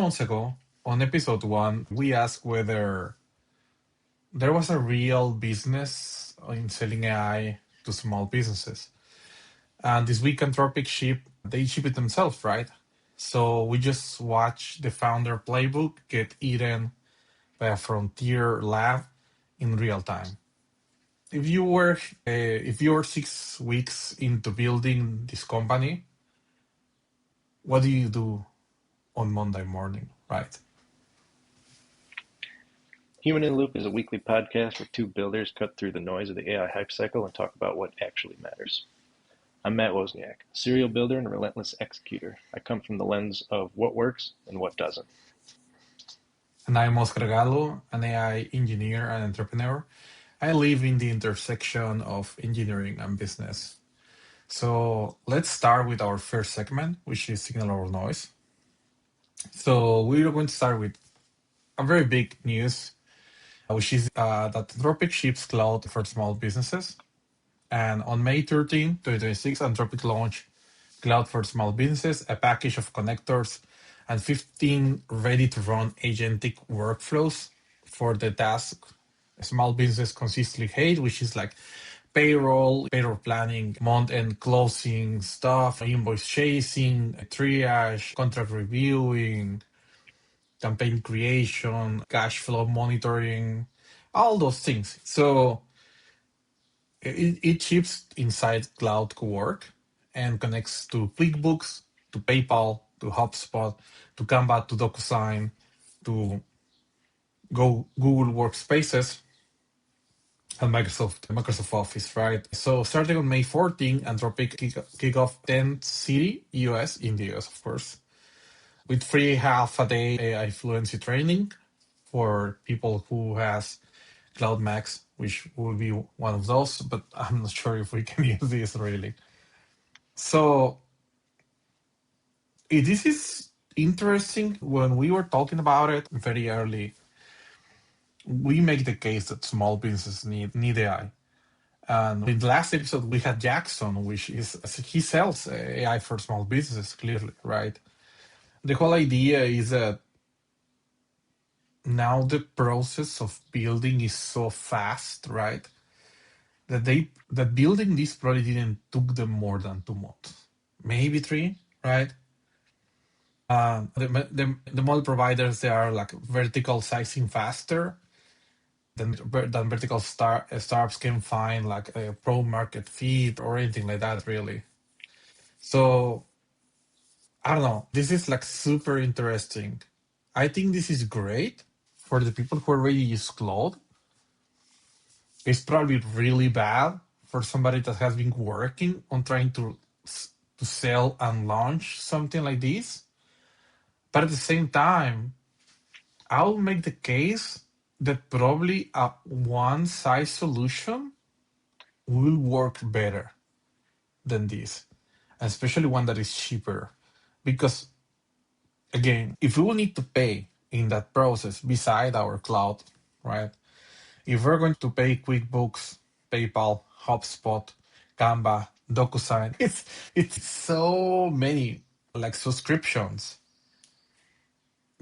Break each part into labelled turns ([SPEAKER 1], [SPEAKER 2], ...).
[SPEAKER 1] months ago, on episode 1, we asked whether there was a real business in selling AI to small businesses. And this week, Anthropic they ship it themselves, right? So we just watched the founder Playbook get eaten by a frontier lab in real time. If you were 6 weeks into building this company, what do you do on Monday morning, right?
[SPEAKER 2] Human in the Loop is a weekly podcast where two builders cut through the noise of the AI hype cycle and talk about what actually matters. I'm Matt Wozniak, a serial builder and a relentless executor. I come from the lens of what works and what doesn't.
[SPEAKER 1] And I'm Oscar Gallo, an AI engineer and entrepreneur. I live in the intersection of engineering and business. So let's start with our first segment, which is signal or noise. So we're going to start with a very big news, which is that Anthropic ships Claude for small businesses. And on May 13, 2026, Anthropic launched Cloud for Small Businesses, a package of connectors and 15 ready-to-run agentic workflows for the task small businesses consistently hate, which is like payroll planning, month-end closing stuff, invoice chasing, triage, contract reviewing, campaign creation, cash flow monitoring, all those things. So it ships inside Cloud Cowork and connects to QuickBooks, to PayPal, to HubSpot, to Canva, to DocuSign, to Google Workspaces, and Microsoft Office, right? So starting on May 14, Anthropic kick off 10 city US, in the US, of course, with free half-a-day AI fluency training for people who has Cloud Max, which will be one of those, but I'm not sure if we can use this really. So this is interesting. When we were talking about it very early, we make the case that small businesses need AI. And in the last episode, we had Jackson, which is he sells AI for small businesses, clearly, right? The whole idea is that now the process of building is so fast, right? That building this probably didn't took them more than 2 months, maybe 3, right? The model providers, they are like vertical sizing faster than vertical startups can find like a pro market fit or anything like that, really. So I don't know. This is like super interesting. I think this is great for the people who already use Claude. It's probably really bad for somebody that has been working on trying to sell and launch something like this. But at the same time, I'll make the case that probably a one-size solution will work better than this, especially one that is cheaper. Because again, if we will need to pay in that process beside our cloud, right? If we're going to pay QuickBooks, PayPal, HubSpot, Canva, DocuSign, it's so many like subscriptions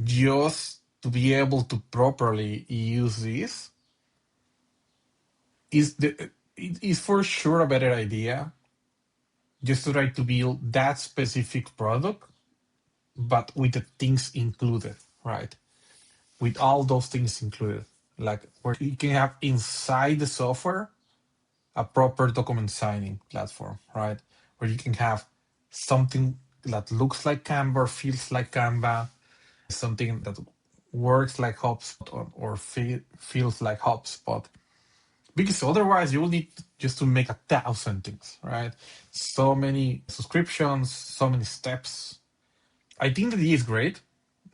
[SPEAKER 1] just to be able to properly use this is for sure a better idea just to try to build that specific product, but with the things included, right? With all those things included, like where you can have inside the software a proper document signing platform, right? Where you can have something that looks like Canva, feels like Canva, something that works like HubSpot or feels like HubSpot. Because otherwise you will need just to make 1,000 things, right? So many subscriptions, so many steps. I think the idea is great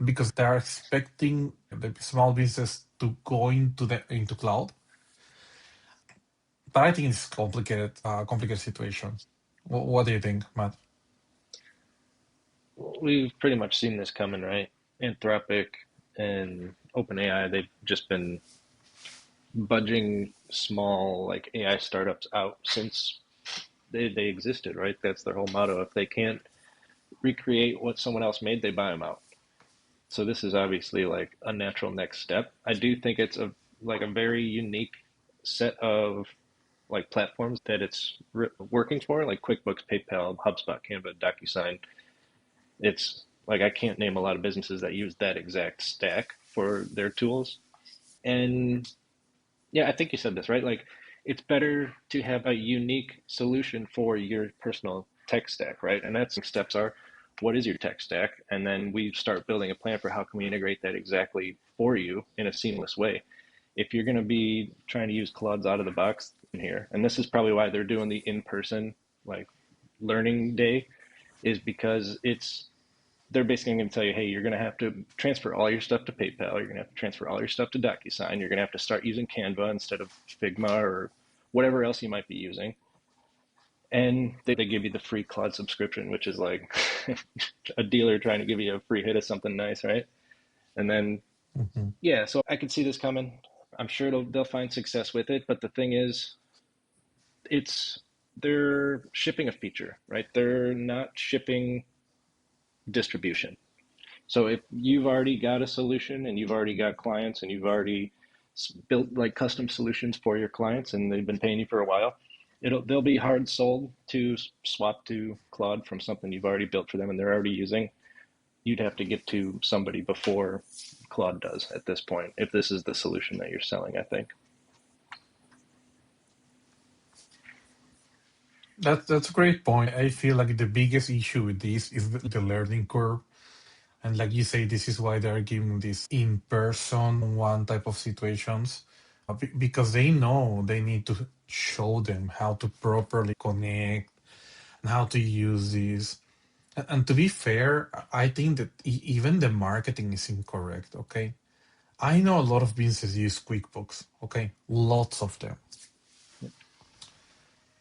[SPEAKER 1] because they are expecting the small business to go into cloud. But I think it's complicated situation. What do you think, Matt?
[SPEAKER 2] We've pretty much seen this coming, right? Anthropic and OpenAI, they've just been budging small like AI startups out since they existed, right? That's their whole motto. If they can't recreate what someone else made, they buy them out. So this is obviously like a natural next step. I do think it's a very unique set of like platforms that it's working for, like QuickBooks, PayPal, HubSpot, Canva, DocuSign. It's like I can't name a lot of businesses that use that exact stack for their tools. And yeah, I think you said this, right? Like it's better to have a unique solution for your personal tech stack, right? And that's steps are what is your tech stack? And then we start building a plan for how can we integrate that exactly for you in a seamless way. If you're going to be trying to use Claude's out of the box in here, and this is probably why they're doing the in-person like learning day, is because they're basically going to tell you, hey, you're going to have to transfer all your stuff to PayPal. You're going to have to transfer all your stuff to DocuSign. You're going to have to start using Canva instead of Figma or whatever else you might be using. And they give you the free Claude subscription, which is like a dealer trying to give you a free hit of something nice, right? And then,
[SPEAKER 1] Mhm.
[SPEAKER 2] yeah, so I could see this coming. I'm sure they'll find success with it. But the thing is, they're shipping a feature, right? They're not shipping distribution. So if you've already got a solution and you've already got clients and you've already built like custom solutions for your clients and they've been paying you for a while, they'll be hard sold to swap to Claude from something you've already built for them and they're already using. You'd have to get to somebody before Claude does at this point, if this is the solution that you're selling, I think.
[SPEAKER 1] That's a great point. I feel like the biggest issue with this is the learning curve. And like you say, this is why they're giving this in-person one type of situations, because they know they need to show them how to properly connect and how to use this. And to be fair, I think that even the marketing is incorrect, okay? I know a lot of businesses use QuickBooks, okay? Lots of them.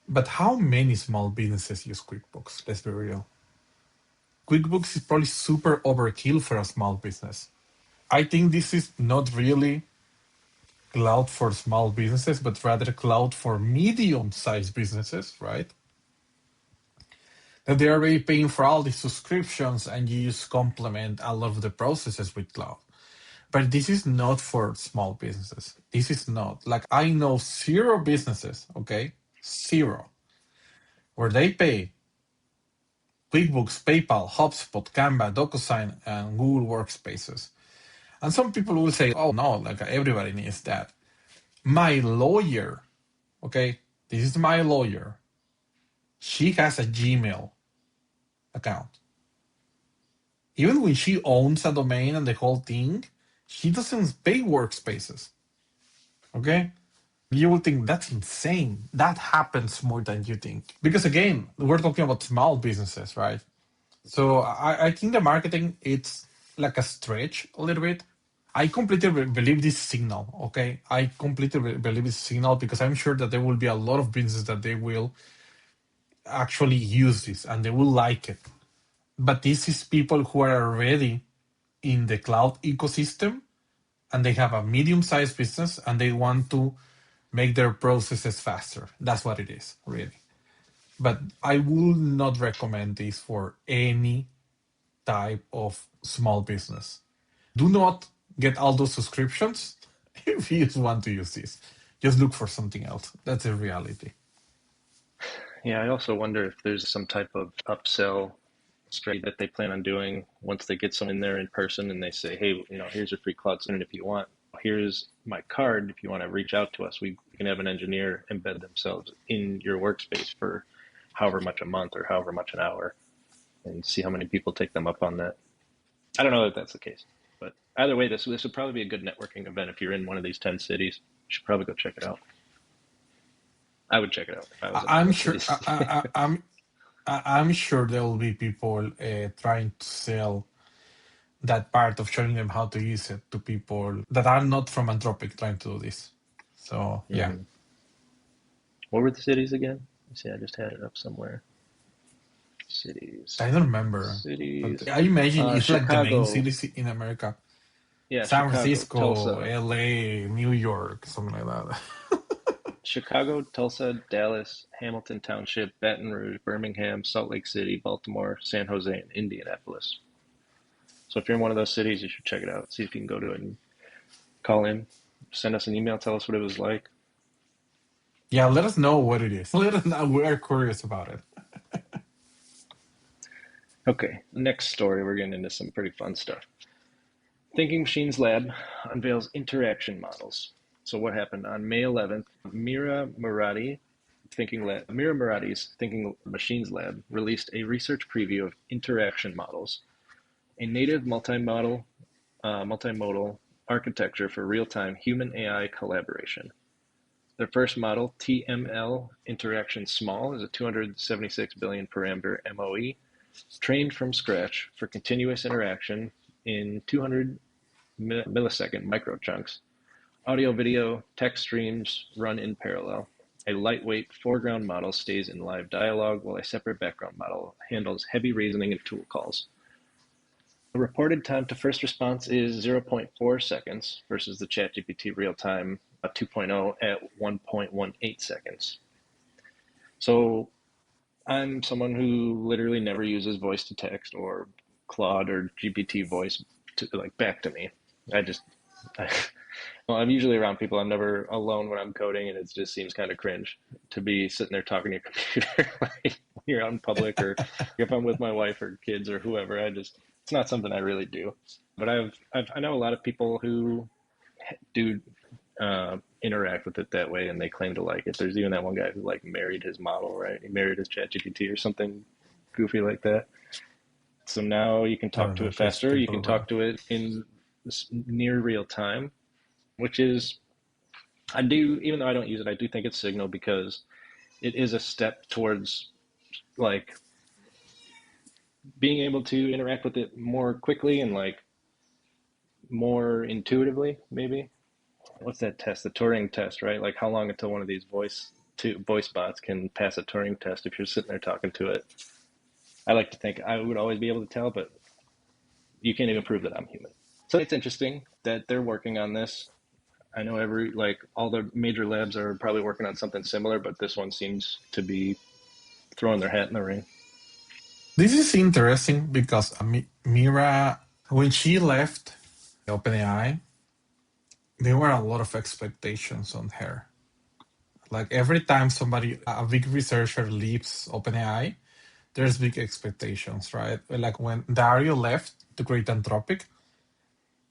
[SPEAKER 1] But how many small businesses use QuickBooks? Let's be real. QuickBooks is probably super overkill for a small business. I think this is not really cloud for small businesses, but rather cloud for medium-sized businesses, right? That they're already paying for all the subscriptions and you just complement a lot of the processes with cloud. But this is not for small businesses. This is not. Like I know zero businesses, okay? Zero, where they pay QuickBooks, PayPal, HubSpot, Canva, DocuSign, and Google Workspaces. And some people will say, oh no, like everybody needs that. My lawyer, okay, this is my lawyer. She has a Gmail account. Even when she owns a domain and the whole thing, she doesn't pay workspaces. Okay? You will think that's insane. That happens more than you think. Because again, we're talking about small businesses, right? So I think the marketing, it's like a stretch a little bit. I completely believe this signal, okay? I completely believe this signal because I'm sure that there will be a lot of businesses that they will actually use this and they will like it. But this is people who are already in the cloud ecosystem and they have a medium-sized business and they want to make their processes faster. That's what it is, really. But I will not recommend this for any type of small business. Do not get all those subscriptions if you just want to use this. Just look for something else. That's a reality.
[SPEAKER 2] Yeah, I also wonder if there's some type of upsell strategy that they plan on doing once they get someone in there in person and they say, hey, here's your free cloud student if you want. Here's my card. If you want to reach out to us, we can have an engineer embed themselves in your workspace for however much a month or however much an hour and see how many people take them up on that. I don't know if that's the case, but either way, this would probably be a good networking event if you're in one of these 10 cities. You should probably go check it out. I would check it out if I was in one of
[SPEAKER 1] I'm
[SPEAKER 2] those
[SPEAKER 1] sure.
[SPEAKER 2] cities.
[SPEAKER 1] I'm sure there will be people trying to sell that part of showing them how to use it to people that are not from Anthropic trying to do this. So yeah,
[SPEAKER 2] Hmm. What were the cities again? Let's see, I just had it up somewhere. Cities.
[SPEAKER 1] I don't remember, but
[SPEAKER 2] Cities.
[SPEAKER 1] I imagine it's like the main
[SPEAKER 2] Chicago.
[SPEAKER 1] cities in America:
[SPEAKER 2] Yeah,
[SPEAKER 1] San
[SPEAKER 2] Chicago,
[SPEAKER 1] Francisco,
[SPEAKER 2] Tulsa.
[SPEAKER 1] LA, New York, something like that.
[SPEAKER 2] Chicago, Tulsa, Dallas, Hamilton Township, Baton Rouge, Birmingham, Salt Lake City, Baltimore, San Jose, and Indianapolis. So if you're in one of those cities, you should check it out. See if you can go to it and call in, send us an email, tell us what it was like.
[SPEAKER 1] Yeah, let us know what it is. Let us know. We're curious about it.
[SPEAKER 2] Okay, next story, we're getting into some pretty fun stuff. Thinking Machines Lab unveils interaction models. So what happened on May 11th? Mira Murati's Thinking Machines Lab released a research preview of interaction models, a native multimodal architecture for real-time human-AI collaboration. Their first model, TML Interaction Small, is a 276 billion parameter MOE, trained from scratch for continuous interaction in 200 millisecond micro chunks. Audio, video, text streams run in parallel. A lightweight foreground model stays in live dialogue, while a separate background model handles heavy reasoning and tool calls. The reported time to first response is 0.4 seconds versus the ChatGPT real-time 2.0 at 1.18 seconds. So I'm someone who literally never uses voice to text or Claude or GPT voice to like back to me. Well, I'm usually around people. I'm never alone when I'm coding, and it just seems kind of cringe to be sitting there talking to your computer like when you're out in public, or if I'm with my wife or kids or whoever. It's not something I really do. But I know a lot of people who do interact with it that way, and they claim to like it. There's even that one guy who like married his model, right? He married his ChatGPT or something goofy like that. So now you can
[SPEAKER 1] I
[SPEAKER 2] talk
[SPEAKER 1] don't
[SPEAKER 2] to
[SPEAKER 1] know
[SPEAKER 2] it
[SPEAKER 1] if it's
[SPEAKER 2] faster. You
[SPEAKER 1] people,
[SPEAKER 2] can
[SPEAKER 1] but
[SPEAKER 2] talk to it in near real time, which is I do, even though I don't use it, I do think it's signal because it is a step towards like being able to interact with it more quickly and like more intuitively, maybe. What's that test? The Turing test, right? Like how long until one of these voice bots can pass a Turing test if you're sitting there talking to it? I like to think I would always be able to tell, but you can't even prove that I'm human. So it's interesting that they're working on this. I know all the major labs are probably working on something similar, but this one seems to be throwing their hat in the ring.
[SPEAKER 1] this is interesting because Mira, when she left OpenAI, there were a lot of expectations on her. Like every time a big researcher leaves OpenAI, there's big expectations, right? Like when Dario left to create Anthropic,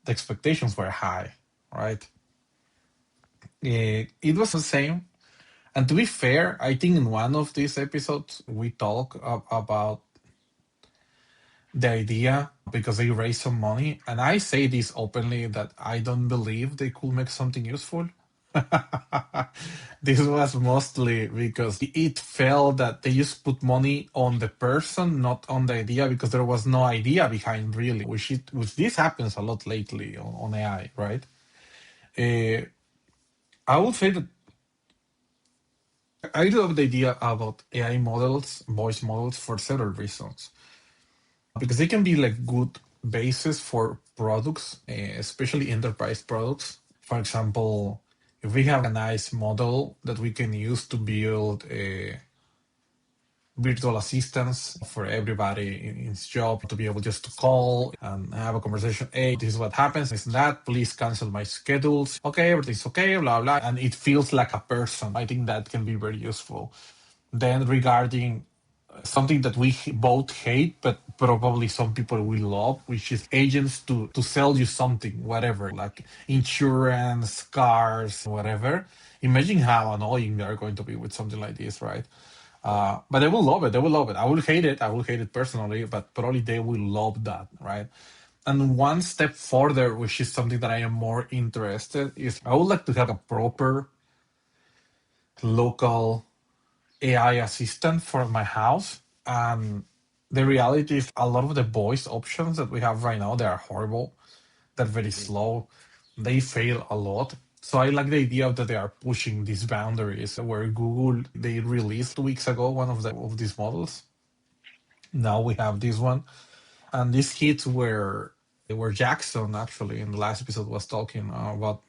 [SPEAKER 1] the expectations were high, right? It was the same. And to be fair, I think in one of these episodes, we talk about the idea because they raised some money. And I say this openly that I don't believe they could make something useful. This was mostly because it felt that they just put money on the person, not on the idea, because there was no idea behind really, which this happens a lot lately on AI, right? I would say that I love the idea about AI models, voice models, for several reasons. Because they can be like good basis for products, especially enterprise products. For example, if we have a nice model that we can use to build virtual assistants for everybody in his job to be able just to call and have a conversation. Hey, this is what happens, this and that. Please cancel my schedules. Okay, everything's okay, blah, blah. And it feels like a person. I think that can be very useful. Then regarding something that we both hate, but probably some people will love, which is agents to sell you something, whatever, like insurance, cars, whatever. Imagine how annoying they are going to be with something like this, right? But they will love it. They will love it. I will hate it. I will hate it personally, but probably they will love that, right? And one step further, which is something that I am more interested, is I would like to have a proper local AI assistant for my house. And the reality is a lot of the voice options that we have right now, they are horrible. They're very slow. They fail a lot. So I like the idea that they are pushing these boundaries where Google, they released 2 weeks ago one of these models. Now we have this one. And these hits were Jackson actually in the last episode was talking about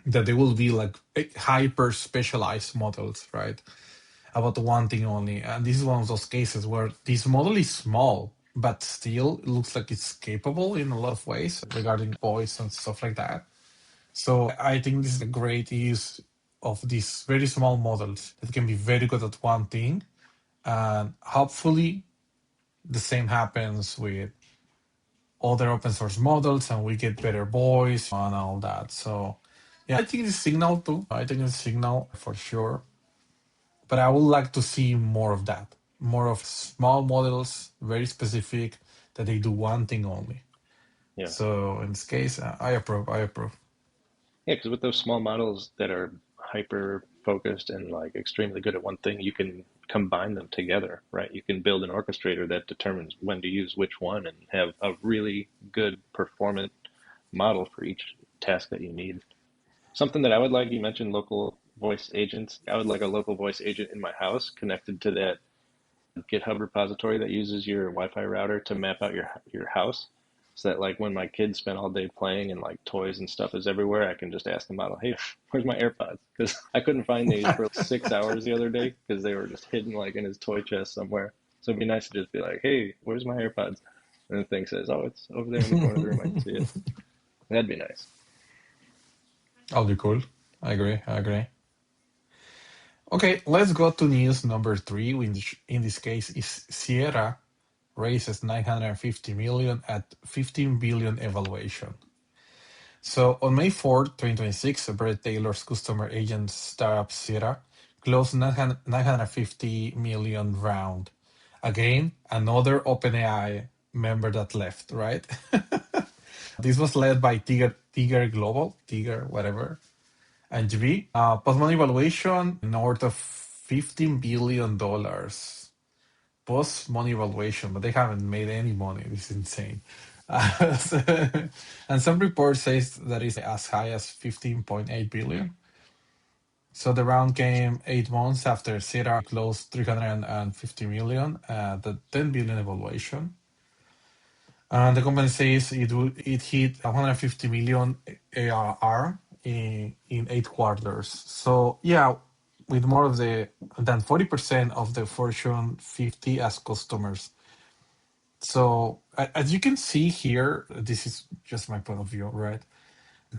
[SPEAKER 1] that they will be like hyper specialized models, right? About one thing only. And this is one of those cases where this model is small. but still it looks like it's capable in a lot of ways regarding voice and stuff like that. So I think this is a great use of these very small models that can be very good at one thing. And hopefully the same happens with other open source models and we get better voice and all that. So yeah, I think it's Signal too. I think it's Signal for sure. But I would like to see more of that. More of small models, very specific, that they do one thing only.
[SPEAKER 2] Yeah.
[SPEAKER 1] So in this case, I approve. I approve.
[SPEAKER 2] Yeah, because with those small models that are hyper focused and like extremely good at one thing, you can combine them together, right? You can build an orchestrator that determines when to use which one and have a really good performant model for each task that you need. Something that I would like, you mentioned local voice agents. I would like a local voice agent in my house connected to that GitHub repository that uses your Wi-Fi router to map out your house, so that like when my kids spend all day playing and like toys and stuff is everywhere, I can just ask the model, "Hey, where's my AirPods?" Because I couldn't find these for 6 hours the other day because they were just hidden like in his toy chest somewhere. So it'd be nice to just be like, "Hey, where's my AirPods?" And the thing says, "Oh, it's over there in the corner of the room. I can see it." That'd be nice.
[SPEAKER 1] That'll be cool. I agree. I agree. Okay, let's go to news number 3, which in this case is Sierra raises 950 million at 15 billion evaluation. So on May 4th, 2026, Brett Taylor's customer agent startup Sierra closed 950 million round. Again, another OpenAI member that left, right? This was led by Tiger Global, Tiger, whatever, and GB. Post-money valuation north of $15 billion. Post-money valuation, but they haven't made any money. This is insane. And some report says that it's as high as 15.8 billion. So the round came 8 months after Sierra closed 350 million at the 10 billion evaluation. And the company says it hit 150 million ARR in 8 quarters. So yeah, with more than 40% of the Fortune 50 as customers. So as you can see here, this is just my point of view, right?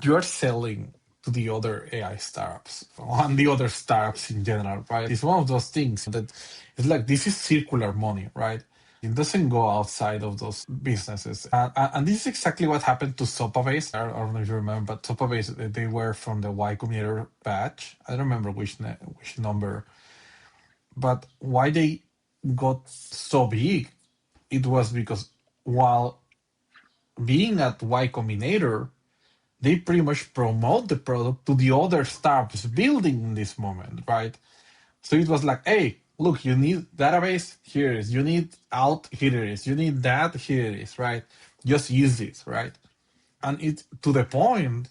[SPEAKER 1] You are selling to the other AI startups and the other startups in general, right? It's one of those things that it's like this is circular money, right? It doesn't go outside of those businesses. And this is exactly what happened to Sopabase. I don't know if you remember, but Sopabase, they were from the Y Combinator batch. I don't remember which number, but why they got so big, it was because while being at Y Combinator, they pretty much promote the product to the other startups building in this moment, right? So it was like, hey, look, you need database, here it is. You need out, here it is. You need that, here it is, right? Just use it, right? And it's to the point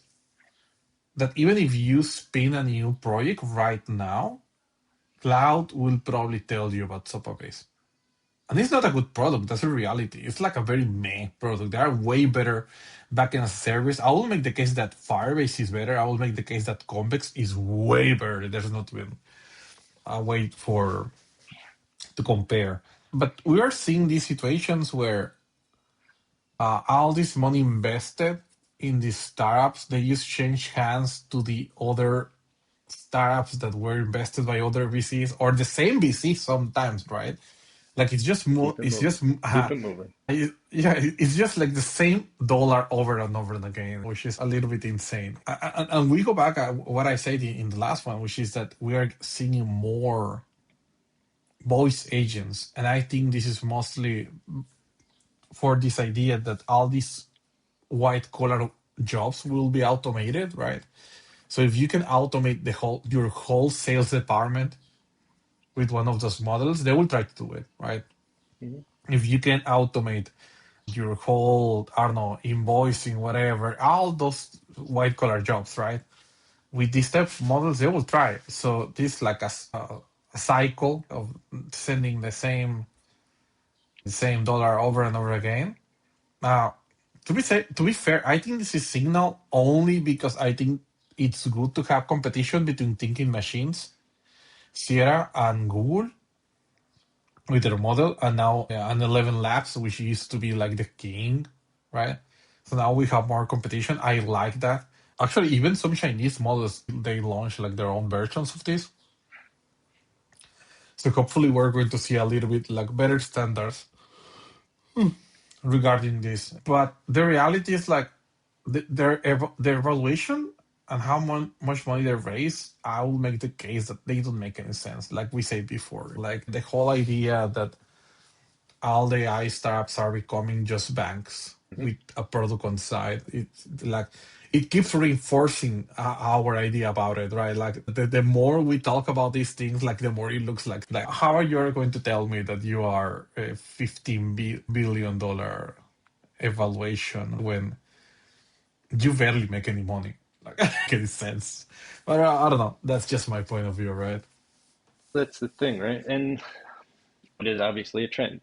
[SPEAKER 1] that even if you spin a new project right now, Cloud will probably tell you about Sopabase. And it's not a good product. That's a reality. It's like a very meh product. They are way better backend as a service. I will make the case that Firebase is better. I will make the case that Convex is way better. There's not even a way to compare. But we are seeing these situations where all this money invested in these startups, they just change hands to the other startups that were invested by other VCs or the same VC sometimes, right? Like it's just more.
[SPEAKER 2] Keep it
[SPEAKER 1] It's
[SPEAKER 2] moving.
[SPEAKER 1] just
[SPEAKER 2] Keep it moving.
[SPEAKER 1] yeah. It's just like the same dollar over and over again, which is a little bit insane. And we go back at what I said in the last one, which is that we are seeing more voice agents, and I think this is mostly for this idea that all these white collar jobs will be automated, right? So if you can automate your whole sales department with one of those models, they will try to do it, right?
[SPEAKER 2] Mm-hmm.
[SPEAKER 1] If you can automate your whole, I don't know, invoicing, whatever, all those white collar jobs, right? With these type of models, they will try. So this is like a cycle of sending the same dollar over and over again. Now, to be fair, I think this is Signal only because I think it's good to have competition between thinking machines, Sierra and Google. with their model, and now an 11 Labs, which used to be like the king, right? So now we have more competition. I like that. Actually, even some Chinese models, they launch like their own versions of this. So hopefully we're going to see a little bit like better standards regarding this. But the reality is like their evaluation and how much money they raise, I will make the case that they don't make any sense. Like we said before, like the whole idea that all the AI startups are becoming just banks
[SPEAKER 2] Mhm.
[SPEAKER 1] with a product on side. It's like it keeps reinforcing our idea about it, right? Like the more we talk about these things, like the more it looks like how are you going to tell me that you are a $15 billion evaluation when you barely make any money? Like, make any sense? But I don't know. That's just my point of view, right?
[SPEAKER 2] That's the thing, right? And it is obviously a trend.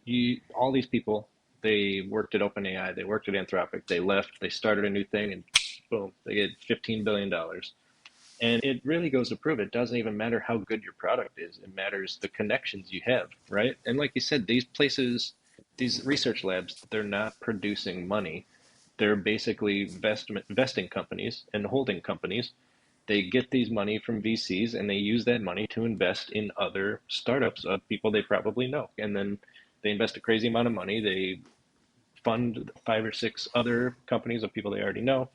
[SPEAKER 2] All these people, they worked at OpenAI, they worked at Anthropic, they left, they started a new thing, and boom, they get $15 billion. And it really goes to prove it doesn't even matter how good your product is. It matters the connections you have, right? And like you said, these places, these research labs, they're not producing money. They're basically investing companies and holding companies. They get these money from VCs and they use that money to invest in other startups of people they probably know. And then they invest a crazy amount of money. They fund five or six other companies of people they already know,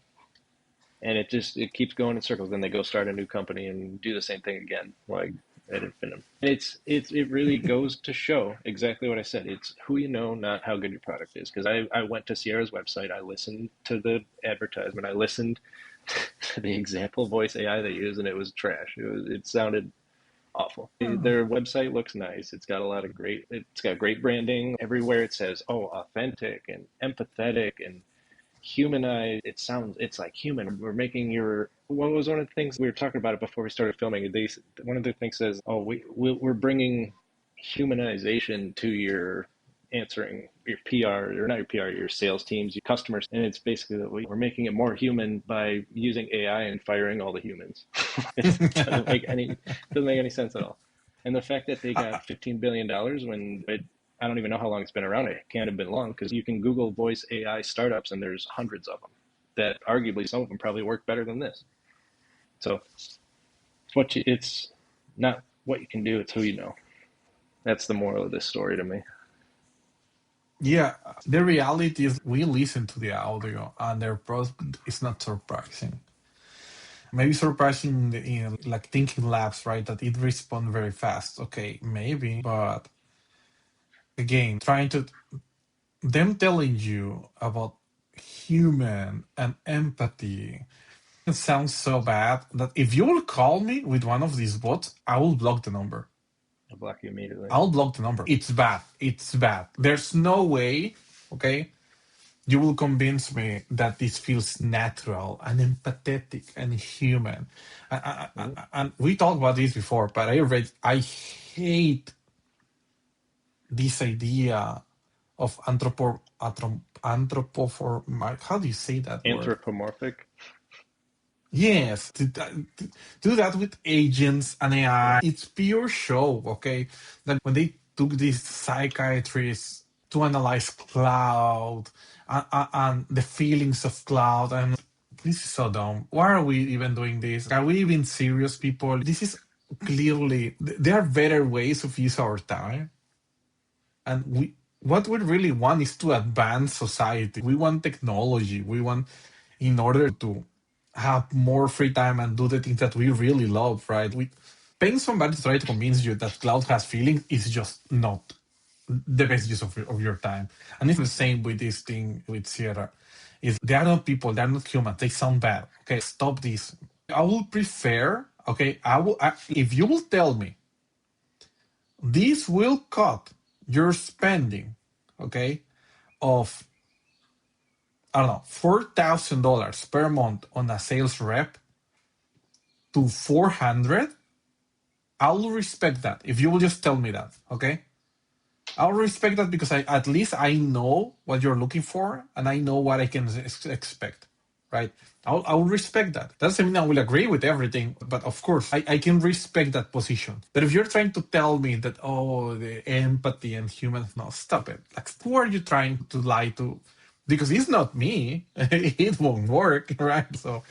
[SPEAKER 2] and it keeps going in circles. Then they go start a new company and do the same thing again, like ad infinitum. It really goes to show exactly what I said. It's who you know, not how good your product is. Because I went to Sierra's website, I listened to the advertisement, I listened to the example voice AI they use, and it was trash. It sounded awful. Their website looks nice. It's got great branding everywhere. It says, "Oh, authentic and empathetic and humanized." It's like human. We're making your, what was one of the things we were talking about it before we started filming? One of the things says, oh, we're bringing humanization to your answering your PR, or not your PR, your sales teams, your customers. And it's basically that we're making it more human by using AI and firing all the humans. It doesn't make any sense at all. And the fact that they got $15 billion when I don't even know how long it's been around. It can't have been long, because you can Google voice AI startups and there's hundreds of them that arguably some of them probably work better than this. So it's not what you can do, it's who you know. That's the moral of this story to me.
[SPEAKER 1] Yeah, the reality is we listen to the audio and their product is not surprising. Maybe surprising in like thinking labs, right? That it responds very fast. Okay, maybe, but again, trying to them telling you about human and empathy, it sounds so bad that if you will call me with one of these bots, I will block the number.
[SPEAKER 2] I'll block you immediately.
[SPEAKER 1] I'll block the number. It's bad. It's bad. There's no way, okay, you will convince me that this feels natural and empathetic and human. And we talked about this before, but I hate this idea of how do you say that word?
[SPEAKER 2] Anthropomorphic.
[SPEAKER 1] Yes, to do that with agents and AI, it's pure show, okay? Like when they took these psychiatrists to analyze Cloud and the feelings of Cloud, and this is so dumb. Why are we even doing this? Are we even serious, people? This is clearly, there are better ways of use our time. And what we really want is to advance society. We want technology. We want, in order to have more free time and do the things that we really love, right? Paying somebody to try to convince you that cloud has feelings is just not the best use of your time. And it's the same with this thing with Sierra. Is they are not people, they are not humans, they sound bad. Okay, stop this. I would prefer, okay, if you will tell me this will cut your spending, okay, of I don't know, $4,000 per month on a sales rep to 400, I'll respect that. If you will just tell me that, okay? I'll respect that because at least I know what you're looking for and I know what I can expect. right? I'll respect that. Doesn't mean I will agree with everything, but of course, I can respect that position. But if you're trying to tell me that, oh, the empathy and humans, no, stop it. Like, who are you trying to lie to? Because it's not me. It won't work, right? So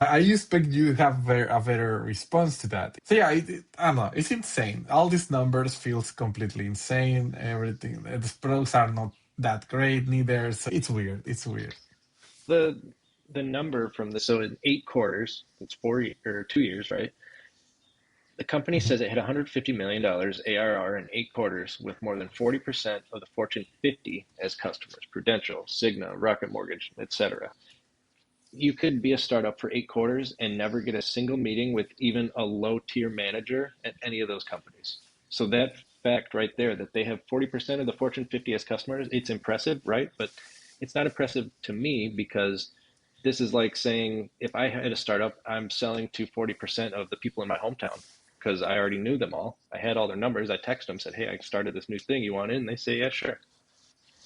[SPEAKER 1] I expect you to have a better response to that. So yeah, I don't know. It's insane. All these numbers feels completely insane. Everything. The products are not that great neither. So it's weird. It's weird.
[SPEAKER 2] The number from the so in 8 quarters, it's 2 years, right? The company
[SPEAKER 1] Mhm.
[SPEAKER 2] says it hit $150 million ARR in 8 quarters with more than 40% of the Fortune 50 as customers, Prudential, Cigna, Rocket Mortgage, etc. You could be a startup for 8 quarters and never get a single meeting with even a low tier manager at any of those companies. So that fact right there, that they have 40% of the Fortune 50 as customers, it's impressive, right? But it's not impressive to me because this is like saying if I had a startup, I'm selling to 40% of the people in my hometown because I already knew them all. I had all their numbers. I texted them, said, hey, I started this new thing. You want in? They say, yeah, sure.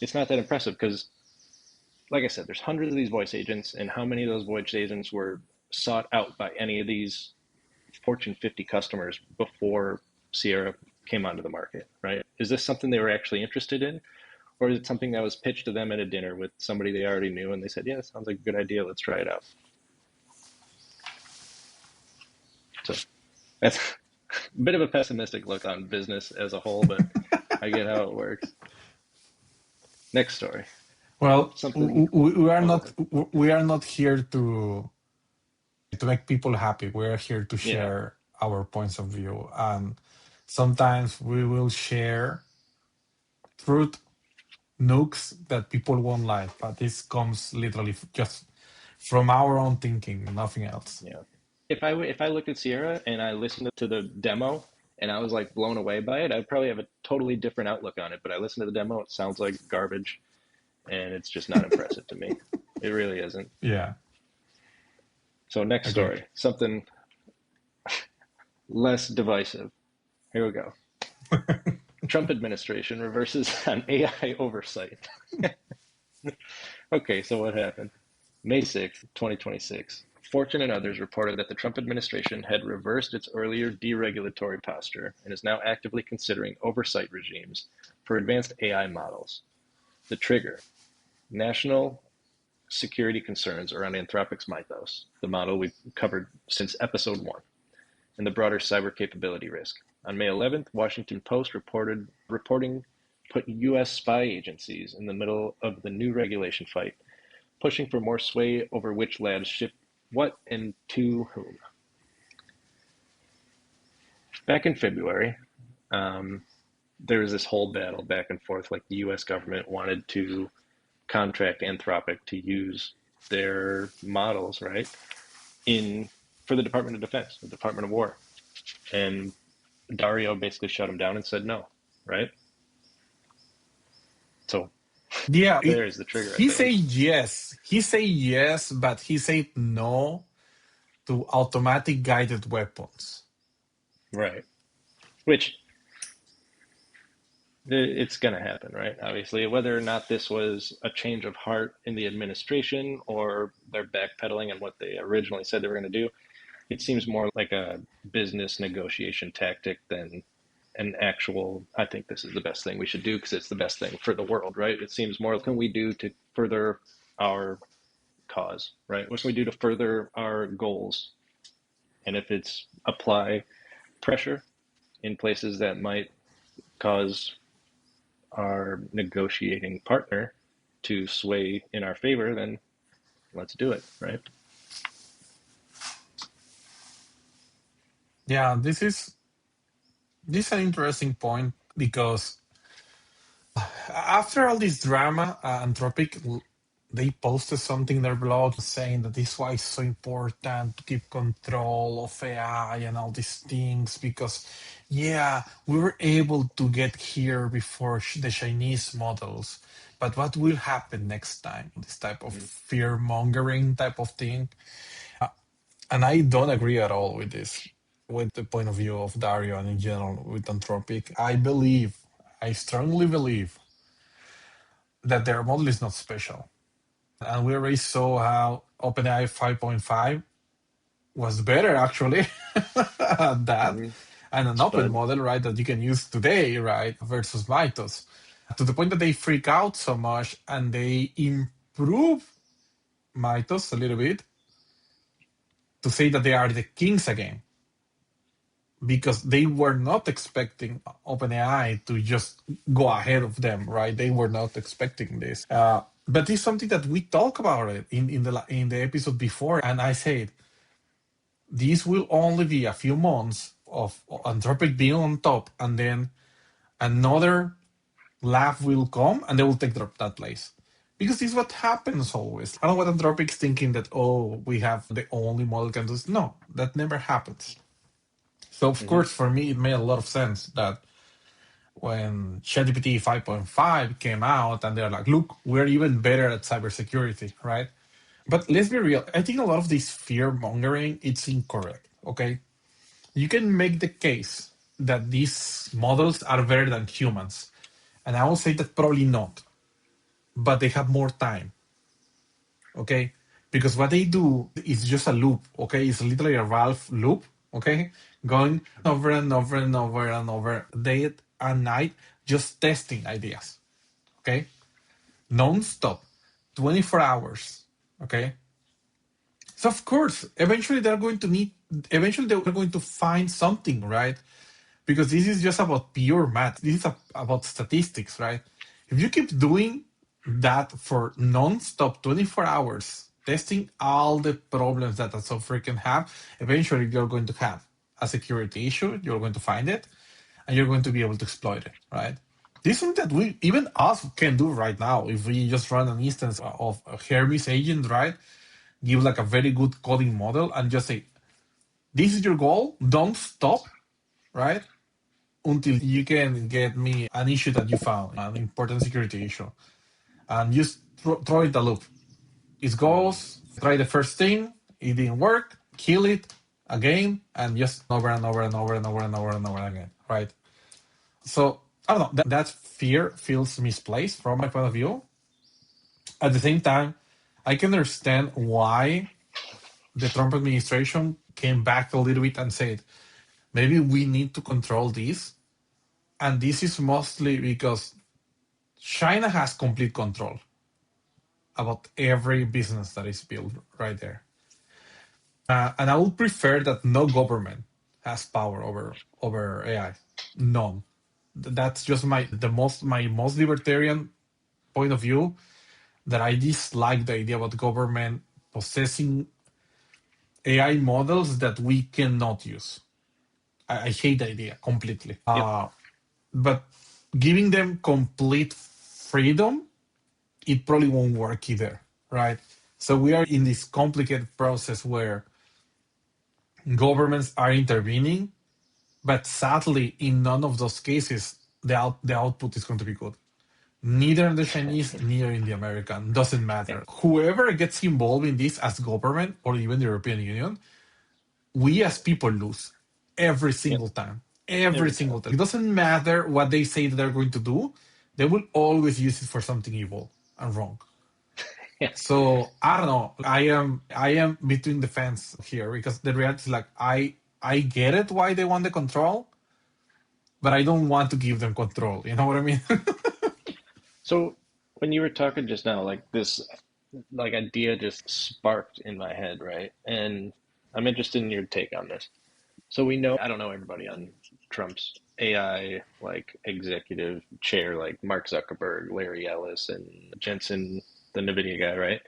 [SPEAKER 2] It's not that impressive because, like I said, there's hundreds of these voice agents, and how many of those voice agents were sought out by any of these Fortune 50 customers before Sierra came onto the market, right? Is this something they were actually interested in? Or is it something that was pitched to them at a dinner with somebody they already knew and they said, yeah, that sounds like a good idea. Let's try it out. So that's a bit of a pessimistic look on business as a whole, but I get how it works. Next story.
[SPEAKER 1] Well,
[SPEAKER 2] Something. Oh, go ahead.
[SPEAKER 1] we are not here to make people happy. We are here to
[SPEAKER 2] Yeah.
[SPEAKER 1] share our points of view, and sometimes we will share truth nukes that people won't like. But this comes literally just from our own thinking, nothing else.
[SPEAKER 2] Yeah. If I looked at Sierra and I listened to the demo and I was like blown away by it, I'd probably have a totally different outlook on it. But I listened to the demo, it sounds like garbage, and it's just not impressive to me. It really isn't.
[SPEAKER 1] Yeah,
[SPEAKER 2] So next
[SPEAKER 1] agreed.
[SPEAKER 2] story, something less divisive. Here we go. Trump administration reverses on AI oversight. Okay, so what happened? May 6th, 2026. Fortune and others reported that the Trump administration had reversed its earlier deregulatory posture and is now actively considering oversight regimes for advanced AI models. The trigger: national security concerns around Anthropic's Mythos, the model we've covered since episode 1, and the broader cyber capability risk. On May 11th, Washington Post reporting put U.S. spy agencies in the middle of the new regulation fight, pushing for more sway over which labs ship what and to whom. Back in February, um, there was this whole battle back and forth. Like the U.S. government wanted to contract Anthropic to use their models, right, in for the Department of Defense, the Department of War, and Dario basically shut him down and said no, right? So
[SPEAKER 1] Yeah,
[SPEAKER 2] there is the trigger, I
[SPEAKER 1] he say
[SPEAKER 2] think.
[SPEAKER 1] yes. He say yes, but he said no to automatic guided weapons.
[SPEAKER 2] Right. Which it's going to happen, right? Obviously, whether or not this was a change of heart in the administration or they're backpedaling on what they originally said they were going to do, it seems more like a business negotiation tactic than an actual, I think this is the best thing we should do because it's the best thing for the world, right? It seems more, what can we do to further our cause, right? What can we do to further our goals? And if it's apply pressure in places that might cause our negotiating partner to sway in our favor, then let's do it, right?
[SPEAKER 1] Yeah, this is an interesting point because after all this drama, Anthropic they posted something in their blog saying that this is why it's so important to keep control of AI and all these things because, yeah, we were able to get here before the Chinese models. But what will happen next time? This type of
[SPEAKER 2] Mm-hmm.
[SPEAKER 1] fear mongering type of thing. And I don't agree at all with this, with the point of view of Dario and in general with Anthropic. I strongly believe that their model is not special. And we already saw how OpenAI 5.5 was better actually at that,
[SPEAKER 2] Hmm.
[SPEAKER 1] and an open
[SPEAKER 2] But
[SPEAKER 1] model, right, that you can use today, right, versus Mythos, to the point that they freak out so much and they improve Mythos a little bit to say that they are the kings again, because they were not expecting OpenAI to just go ahead of them, right? They were not expecting this. But it's something that we talk about it in the episode before, and I said this will only be a few months of Anthropic being on top, and then another lab will come and they will take that place. Because this is what happens always. I don't know what Anthropic's thinking that, oh, we have the only model can do this. No, that never happens. So, of
[SPEAKER 2] hmm.
[SPEAKER 1] course, for me, it made a lot of sense that when ChatGPT 5.5 came out and they're like, look, we're even better at cybersecurity, right? But let's be real. I think a lot of this fear mongering, it's incorrect, okay? You can make the case that these models are better than humans. And I will say that probably not, but they have more time, okay? Because what they do is just a loop, okay? It's literally a Ralph loop, okay? Going over and over and over and over, day and night, just testing ideas, okay? Non-stop, 24 hours, okay? So of course, eventually they're going to find something, right? Because this is just about pure math. This is about statistics, right? If you keep doing that for non-stop 24 hours, testing all the problems that a software can have, eventually you're going to have a security issue, you're going to find it, and you're going to be able to exploit it, right? This is something that we, even us, can do right now. If we just run an instance of a Hermes agent, right? Give like a very good coding model and just say, this is your goal, don't stop, right? Until you can get me an issue that you found, an important security issue, and just throw it a loop. It goes, try the first thing, it didn't work, kill it again, and just over and over and over and over and over and over again, right? So I don't know. That fear feels misplaced from my point of view. At the same time, I can understand why the Trump administration came back a little bit and said, maybe we need to control this. And this is mostly because China has complete control about every business that is built right there. And I would prefer that no government has power over AI. None. That's just my most libertarian point of view, that I dislike the idea about government possessing AI models that we cannot use. I hate the idea completely.
[SPEAKER 2] Yep.
[SPEAKER 1] But giving them complete freedom, it probably won't work either, right? So we are in this complicated process where governments are intervening, but sadly, in none of those cases, the output is going to be good. Neither in the Chinese, neither in the American, doesn't
[SPEAKER 2] Yeah.
[SPEAKER 1] matter. Whoever gets involved in this as government or even the European Union, we as people lose every
[SPEAKER 2] Yep.
[SPEAKER 1] single time. Every
[SPEAKER 2] Every time.
[SPEAKER 1] single time. It doesn't matter what they say that they're going to do, they will always use it for something evil and wrong.
[SPEAKER 2] Yeah.
[SPEAKER 1] So I don't know. I am between the fence here, because the reality is like I get it why they want the control, but I don't want to give them control. You know what I mean?
[SPEAKER 2] So when you were talking just now, like this, like idea just sparked in my head, right? And I'm interested in your take on this. So we know, I don't know everybody on Trump's AI like executive chair, like Mark Zuckerberg, Larry Ellis, and Jensen, the NVIDIA guy, right?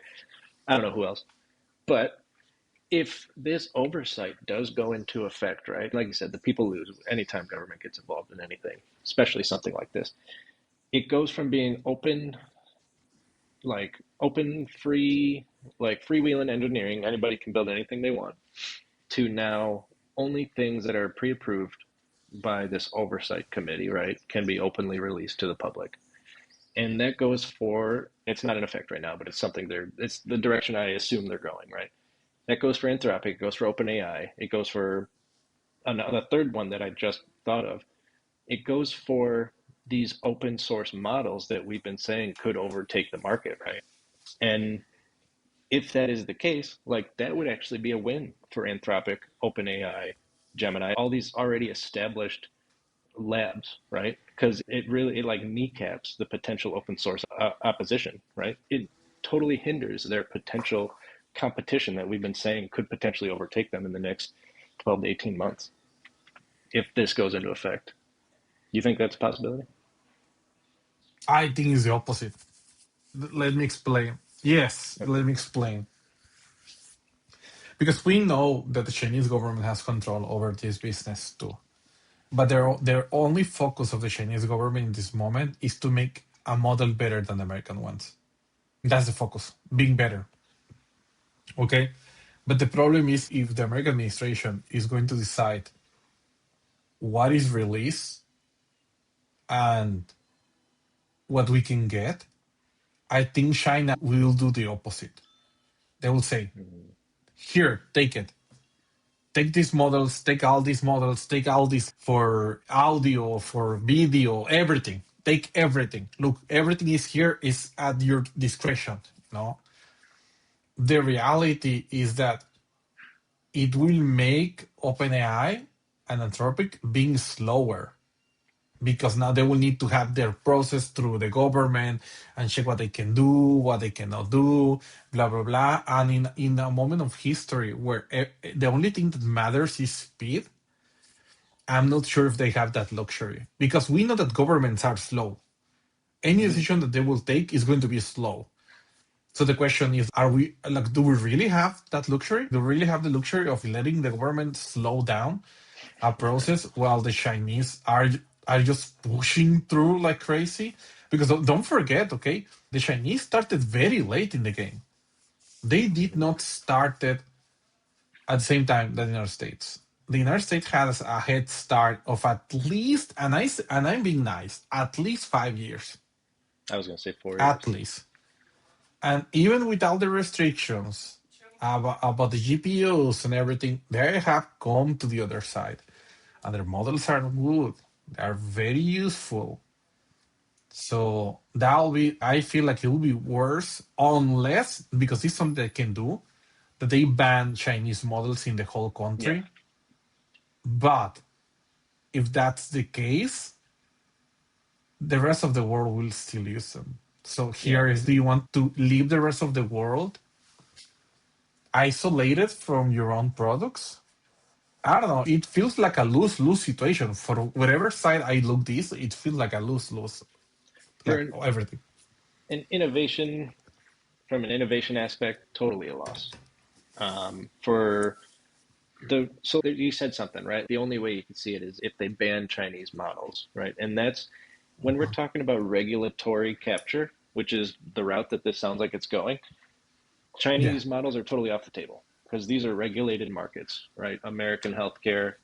[SPEAKER 2] I don't know who else. But if this oversight does go into effect, right? Like you said, the people lose anytime government gets involved in anything, especially something like this. It goes from being open, like open, free, like freewheeling engineering, anybody can build anything they want, to now only things that are pre-approved by this oversight committee, right, can be openly released to the public. And that goes for, it's not in effect right now, but it's something it's the direction I assume they're going, right? That goes for Anthropic, it goes for OpenAI, it goes for another third one that I just thought of. It goes for these open source models that we've been saying could overtake the market, right? And If that is the case, like that would actually be a win for Anthropic, OpenAI, Gemini, all these already established labs, right? Because it like kneecaps the potential open source opposition, right? It totally hinders their potential competition that we've been saying could potentially overtake them in the next 12 to 18 months if this goes into effect. You think that's a possibility?
[SPEAKER 1] I think it's the opposite. Let me explain. Yes,
[SPEAKER 2] Okay.
[SPEAKER 1] let me explain. Because we know that the Chinese government has control over this business too. But their only focus of the Chinese government in this moment is to make a model better than the American ones. That's the focus, being better. Okay? But the problem is if the American administration is going to decide what is released and what we can get, I think China will do the opposite. They will say,
[SPEAKER 2] Mhm.
[SPEAKER 1] here, take it. Take these models, take all these models, take all these for audio, for video, everything. Take everything. Look, everything is here, is at your discretion. No, the reality is that it will make OpenAI and Anthropic being slower because now they will need to have their process through the government and check what they can do, what they cannot do, blah blah blah. And in a moment of history where the only thing that matters is speed, I'm not sure if they have that luxury because we know that governments are slow. Any
[SPEAKER 2] Mhm.
[SPEAKER 1] decision that they will take is going to be slow. So the question is, are we like, do we really have that luxury? Do we really have the luxury of letting the government slow down a process while the Chinese are just pushing through like crazy? Because don't forget, okay, the Chinese started very late in the game. They did
[SPEAKER 2] Mhm.
[SPEAKER 1] not start it at the same time that the United States. The United States has a head start of at least, and I'm being nice, at least 5 years,
[SPEAKER 2] I was going to say 4 years.
[SPEAKER 1] at least. And even with all the restrictions about the GPUs and everything, they have come to the other side. And their models are good. They are very useful. So that'll be, I feel like it will be worse unless, because it's something they can do, that they ban Chinese models in the whole
[SPEAKER 2] Yeah.
[SPEAKER 1] country. But if that's the case, the rest of the world will still use them. So
[SPEAKER 2] Yeah.
[SPEAKER 1] here is, do you want to leave the rest of the world isolated from your own products? I don't know. It feels like a lose-lose situation. For whatever side I look this, it feels like a lose-lose,
[SPEAKER 2] For
[SPEAKER 1] like everything.
[SPEAKER 2] an innovation, from an innovation aspect, totally a loss. For so you said something, right? The only way you can see it is if they ban Chinese models, right? And that's when we're talking about regulatory capture, which is the route that this sounds like it's going.
[SPEAKER 1] Yeah.
[SPEAKER 2] Chinese models are totally off the table because these are regulated markets, right? American healthcare,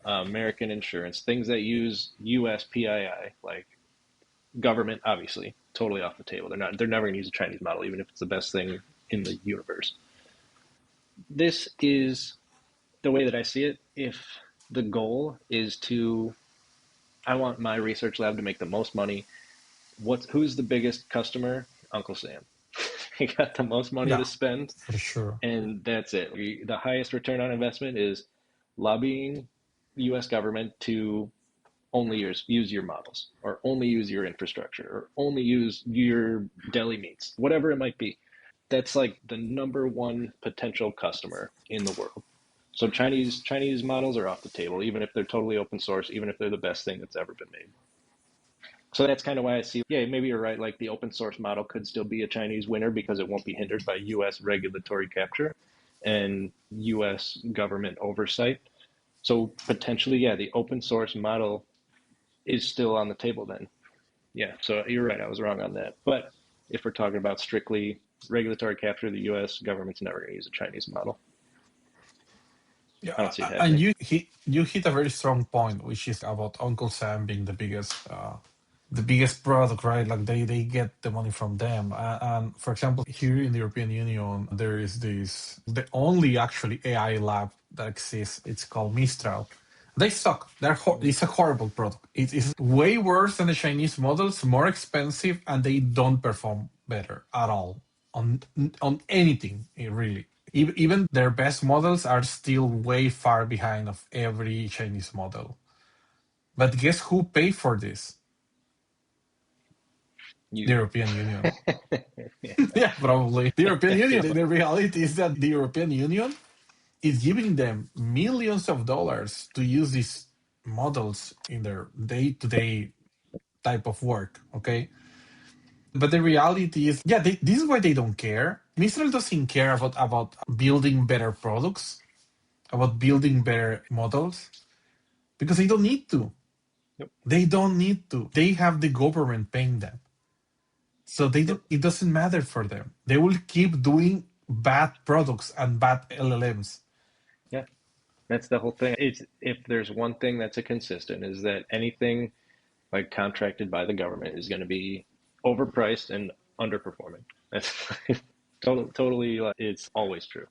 [SPEAKER 2] American insurance, things that use US PII, like government, obviously, totally off the table. They're never going to use a Chinese model, even if it's the best thing in the universe. This is the way that I see it. If the goal is to, I want my research lab to make the most money. Who's the biggest customer? Uncle Sam. He got the most money
[SPEAKER 1] Yeah,
[SPEAKER 2] to spend,
[SPEAKER 1] for sure.
[SPEAKER 2] and that's it. The highest return on investment is lobbying U.S. government to only use your models, or only use your infrastructure, or only use your deli meats, whatever it might be. That's like the number one potential customer in the world. So Chinese models are off the table, even if they're totally open source, even if they're the best thing that's ever been made. So that's kind of why I see, yeah, maybe you're right. Like the open source model could still be a Chinese winner because it won't be hindered by U.S. regulatory capture and U.S. government oversight. So potentially, yeah, the open source model is still on the table then. Yeah, so you're right. I was wrong on that. But if we're talking about strictly regulatory capture, the U.S. government's never going to use a Chinese model. I
[SPEAKER 1] Yeah,
[SPEAKER 2] don't see it
[SPEAKER 1] and
[SPEAKER 2] happening.
[SPEAKER 1] you hit a very strong point, which is about Uncle Sam being the biggest product, right? Like they get the money from them. And for example, here in the European Union, there is the only actually AI lab that exists. It's called Mistral. They suck. It's a horrible product. It is way worse than the Chinese models, more expensive, and they don't perform better at all on anything, really. Even their best models are still way far behind of every Chinese model. But guess who paid for this? The
[SPEAKER 2] You.
[SPEAKER 1] European Union.
[SPEAKER 2] Yeah.
[SPEAKER 1] Yeah, probably. The European Union.
[SPEAKER 2] It's,
[SPEAKER 1] The reality is that the European Union is giving them millions of dollars to use these models in their day-to-day type of work, okay? But the reality is, yeah, this is why they don't care. Mistral doesn't care about building better products, about building better models, because they don't need to.
[SPEAKER 2] yep.
[SPEAKER 1] They don't need to. They have the government paying them. So they
[SPEAKER 2] Yep.
[SPEAKER 1] don't. It doesn't matter for them. They will keep doing bad products and bad LLMs.
[SPEAKER 2] Yeah. That's the whole thing. It's if there's one thing that's a consistent is that anything like contracted by the government is going to be overpriced and underperforming. That's totally like, it's always true.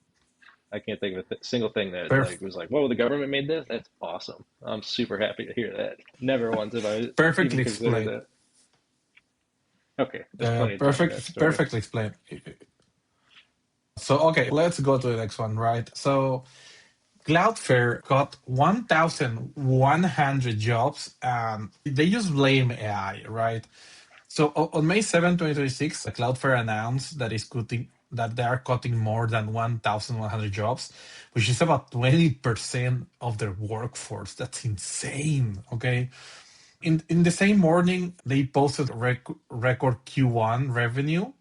[SPEAKER 2] I can't think of a single thing that like
[SPEAKER 1] Perf-
[SPEAKER 2] was like, whoa, the government made this? That's awesome. I'm super happy to hear that. Never once have I even
[SPEAKER 1] Perfectly
[SPEAKER 2] considered
[SPEAKER 1] explained.
[SPEAKER 2] that. Okay, there's plenty of time in that story.
[SPEAKER 1] Perfectly explained. So okay, let's go to the next one, right? So Cloudflare got 1,100 jobs, and they just blame AI, right? So on May 7, 2026, Cloudflare announced that they are cutting more than 1,100 jobs, which is about 20% of their workforce. That's insane. Okay. In the same morning, they posted record Q1 revenue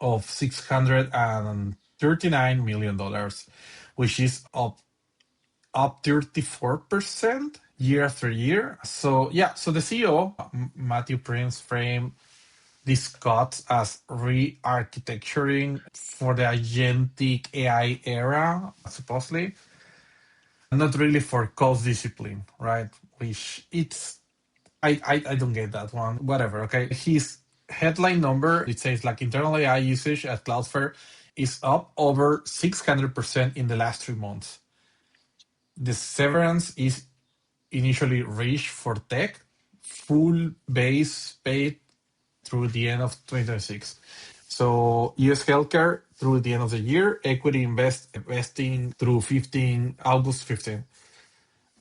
[SPEAKER 1] of $639 million, which is up 34% year after year. So yeah, so the CEO Matthew Prince framed these cuts as re-architecturing for the agentic AI era, supposedly, not really for cost discipline, right? Which it's I don't get that one. Whatever, okay. His headline number, it says like internal AI usage at Cloudflare is up over 600% in the last 3 months. The severance is initially reached for tech, full base paid through the end of 2026. So US healthcare through the end of the year, equity investing through August 15.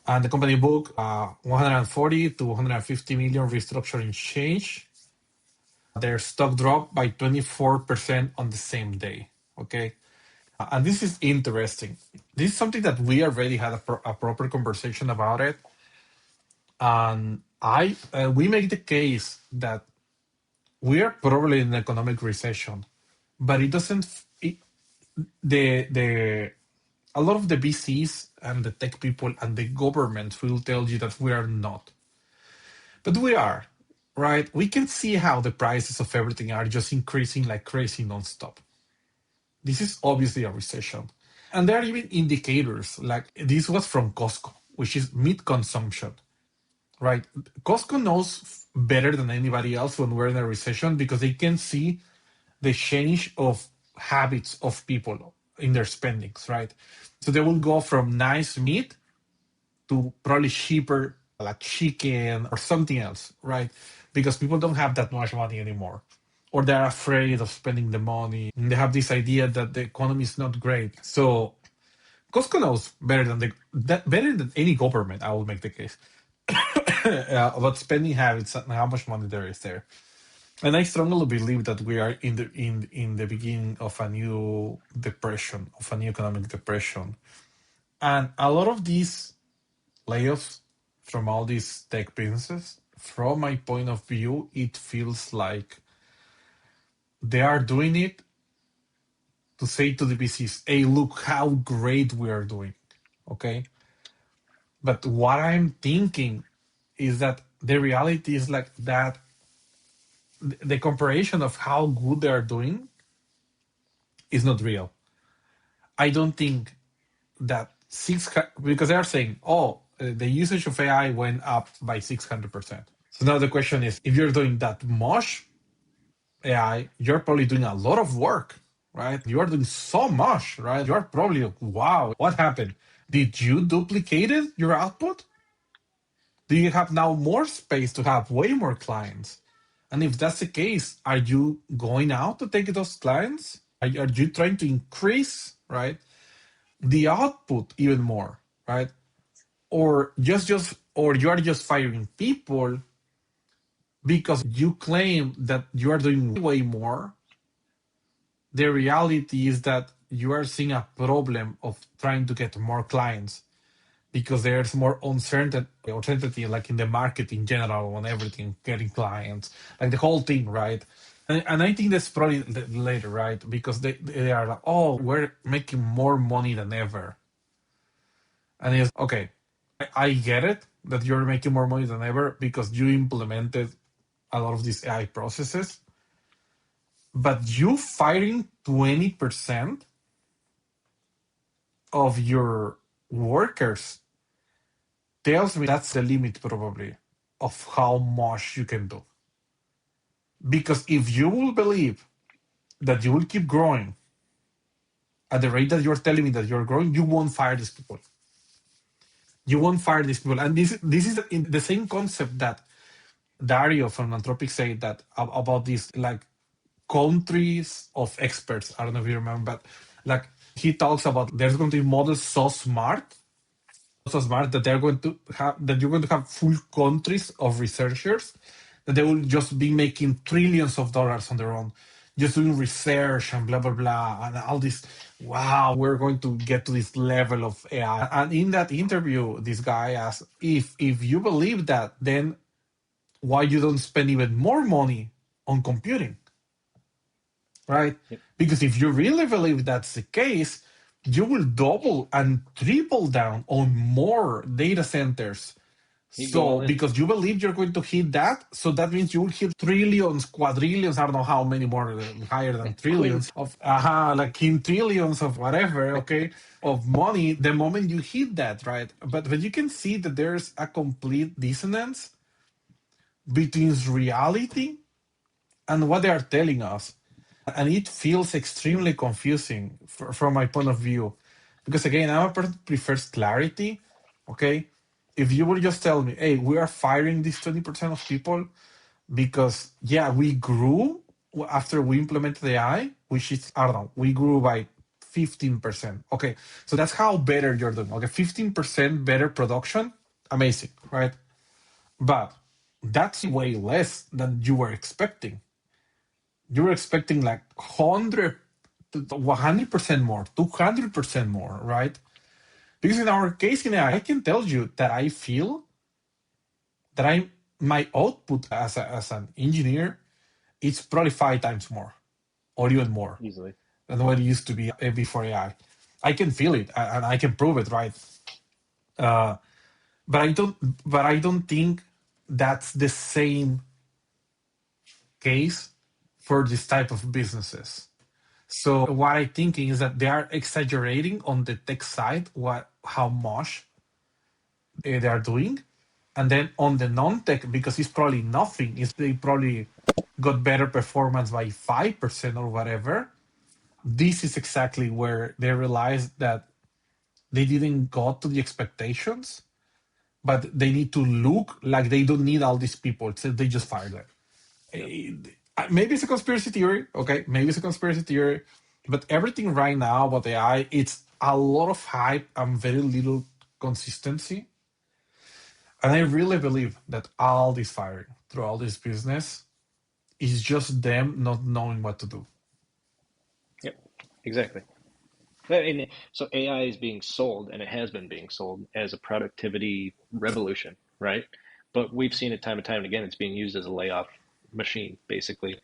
[SPEAKER 1] And the company booked 140 to 150 million restructuring change. Their stock dropped by 24% on the same day. Okay. And this is interesting. This is something that we already had a proper conversation about it. And we make the case that we are probably in an economic recession, but it doesn't. The a lot of the VCs and the tech people and the government will tell you that we are not, but we are, right? We can see how the prices of everything are just increasing like crazy nonstop. This is obviously a recession, and there are even indicators like this was from Costco, which is meat consumption. Right. Costco knows better than anybody else when we're in a recession because they can see the change of habits of people in their spendings, right? So they will go from nice meat to probably cheaper like chicken or something else, right? Because people don't have that much money anymore. Or they're afraid of spending the money. And they have this idea that the economy is not great. So Costco knows better than any government, I will make the case. About spending habits and how much money there is there. And I strongly believe that we are in the beginning of a new depression, of a new economic depression. And a lot of these layoffs from all these tech businesses, from my point of view, it feels like they are doing it to say to the VCs, hey, look how great we are doing. Okay. But what I'm thinking is that the reality is like that the comparison of how good they are doing is not real. I don't think that because they are saying, oh, the usage of AI went up by 600%. So now the question is, if you're doing that much AI, you're probably doing a lot of work, right? You are doing so much, right? You are probably like, wow, what happened? Did you duplicated your output? Do you have now more space to have way more clients? And if that's the case, are you going out to take those clients? Are you trying to increase, right, the output even more, right? Or or you are just firing people because you claim that you are doing way more. The reality is that you are seeing a problem of trying to get more clients because there's more uncertainty like in the market in general on everything, getting clients, like the whole thing, right? And I think that's probably later, right? Because they are like, oh, we're making more money than ever. And it's okay, I get it that you're making more money than ever because you implemented a lot of these AI processes, but you firing 20% of your workers tells me that's the limit probably of how much you can do. Because if you will believe that you will keep growing at the rate that you're telling me that you're growing, you won't fire these people. You won't fire these people. And this is in the same concept that Dario from Anthropic said that about these like countries of experts. I don't know if you remember, but like he talks about there's going to be models so smart that they're going to have that you're going to have full countries of researchers that they will just be making trillions of dollars on their own, just doing research and blah blah blah and all this. Wow, we're going to get to this level of AI. And in that interview, this guy asked if you believe that, then why you don't spend even more money on computing, right?
[SPEAKER 2] Yep.
[SPEAKER 1] Because if you really believe that's the case, you will double and triple down on more data centers.
[SPEAKER 2] He'd go
[SPEAKER 1] So,
[SPEAKER 2] all in.
[SPEAKER 1] because you believe you're going to hit that, so that means you will hit trillions, quadrillions, I don't know how many more, higher than
[SPEAKER 2] Quint.
[SPEAKER 1] trillions of, like quintillions of whatever, okay, of money the moment you hit that, right? But you can see that there's a complete dissonance between reality and what they are telling us. And it feels extremely confusing from my point of view. Because again, I'm a person who prefers clarity. Okay. If you would just tell me, hey, we are firing this 20% of people because, yeah, we grew after we implemented AI, which is, I don't know, we grew by 15%. Okay. So that's how better you're doing. Okay. 15% better production. Amazing. Right. But that's way less than you were expecting. You were expecting like 100% more, 200% more, right? Because in our case, in AI, I can tell you that I feel that my output as an engineer is probably 5 times more or even more
[SPEAKER 2] Easily.
[SPEAKER 1] than what it used to be before AI. I can feel it and I can prove it, right? Uh, but I don't think that's the same case for this type of businesses. So what I'm thinking is that they are exaggerating on the tech side how much they are doing, and then on the non-tech, because it's probably nothing, is they probably got better performance by 5% or whatever. This is exactly where they realized that they didn't go to the expectations, but they need to look like they don't need all these people, so they just fire them.
[SPEAKER 2] Yep.
[SPEAKER 1] Maybe it's a conspiracy theory. Okay, maybe it's a conspiracy theory, but everything right now about AI, it's a lot of hype and very little consistency. And I really believe that all this firing through all this business is just them not knowing what to do.
[SPEAKER 2] Yep. Exactly. So AI is being sold, and it has been being sold as a productivity revolution, right? But we've seen it time and time again. It's being used as a layoff machine, basically.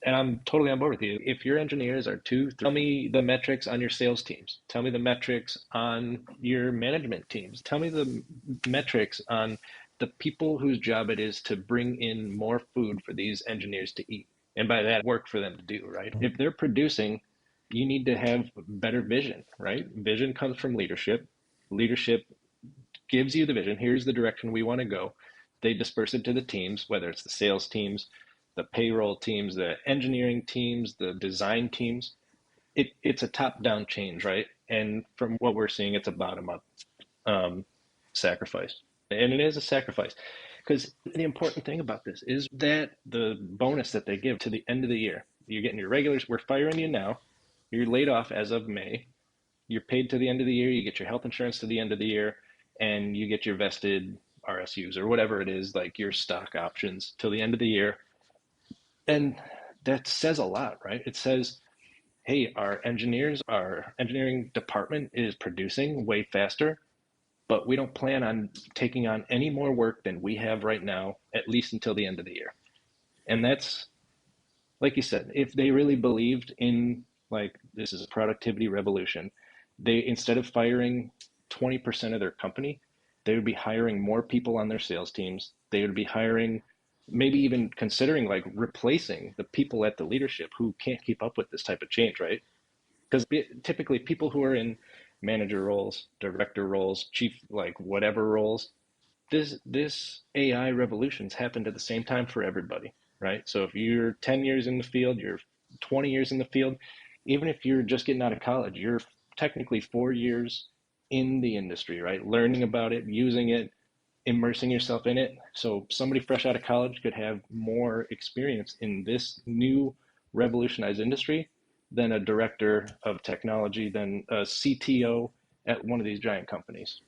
[SPEAKER 2] And I'm totally on board with you. If your engineers are tell me the metrics on your sales teams. Tell me the metrics on your management teams. Tell me the metrics on the people whose job it is to bring in more food for these engineers to eat. And by that, work for them to do, right? If they're producing, you need to have better vision, right? Vision comes from leadership. Leadership gives you the vision. Here's the direction we want to go. They disperse it to the teams, whether it's the sales teams, the payroll teams, the engineering teams, the design teams. It's a top-down change, right? And from what we're seeing, it's a bottom-up sacrifice, and it is a sacrifice. Because the important thing about this is that the bonus that they give to the end of the year, you're getting your regulars, we're firing you now, you're laid off as of May, you're paid to the end of the year, you get your health insurance to the end of the year, and you get your vested RSUs or whatever it is, like your stock options till the end of the year. And that says a lot, right? It says, hey, our engineering department is producing way faster, but we don't plan on taking on any more work than we have right now, at least until the end of the year. And that's, like you said, if they really believed in like this is a productivity revolution, they instead of firing 20% of their company, they would be hiring more people on their sales teams. They would be hiring, maybe even considering like replacing the people at the leadership who can't keep up with this type of change, right? Because typically people who are in manager roles, director roles, chief, like whatever roles, this AI revolution's happened at the same time for everybody, right? So if you're 10 years in the field, you're 20 years in the field, even if you're just getting out of college, you're technically 4 years in the industry, right? Learning about it, using it, immersing yourself in it. So somebody fresh out of college could have more experience in this new revolutionized industry than a director of technology, than a CTO at one of these giant companies.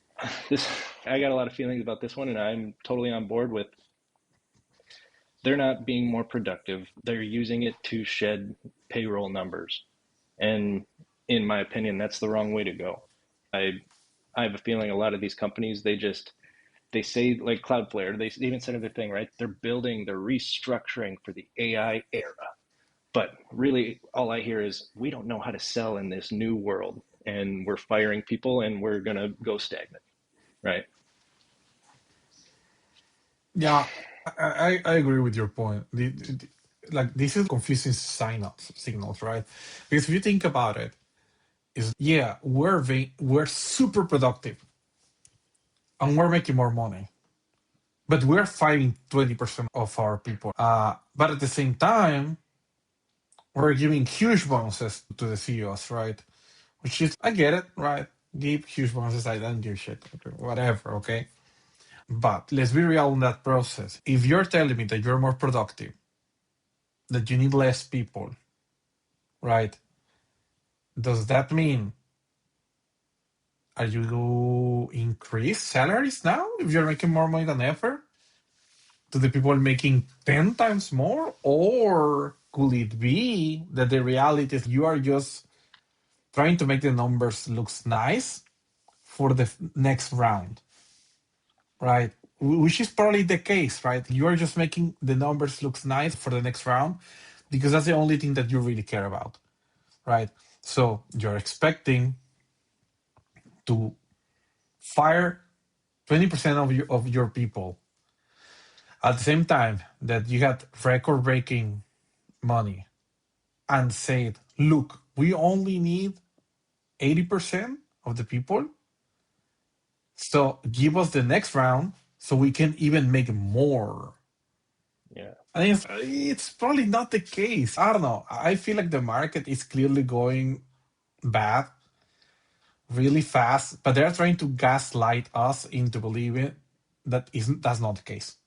[SPEAKER 2] This, I got a lot of feelings about this one, and I'm totally on board with. They're not being more productive. They're using it to shed payroll numbers, and in my opinion, that's the wrong way to go. I I have a feeling a lot of these companies they say like Cloudflare, they even said another thing, right? They're restructuring for the AI era. But really, all I hear is we don't know how to sell in this new world, and we're firing people, and we're gonna go stagnant, right?
[SPEAKER 1] Yeah, I agree with your point. Like this is confusing signals, right? Because if you think about it, is yeah, we're super productive and we're making more money, but we're firing 20% of our people. But at the same time, we're giving huge bonuses to the CEOs, right? Which is I get it, right? Give huge bonuses. I don't give shit, whatever, okay. But let's be real in that process. If you're telling me that you're more productive, that you need less people, right? Does that mean are you increase salaries now if you're making more money than ever to the people making 10 times more? Or could it be that the reality is you are just trying to make the numbers looks nice for the next round, right? Which is probably the case, right? You are just making the numbers looks nice for the next round because that's the only thing that you really care about, right? So you're expecting to fire 20% of your people at the same time that you had record breaking money and said, look, we only need 80% of the people. So give us the next round so we can even make more.
[SPEAKER 2] Yeah.
[SPEAKER 1] I mean, it's probably not the case. I don't know. I feel like the market is clearly going bad really fast, but they're trying to gaslight us into believing that's not the case.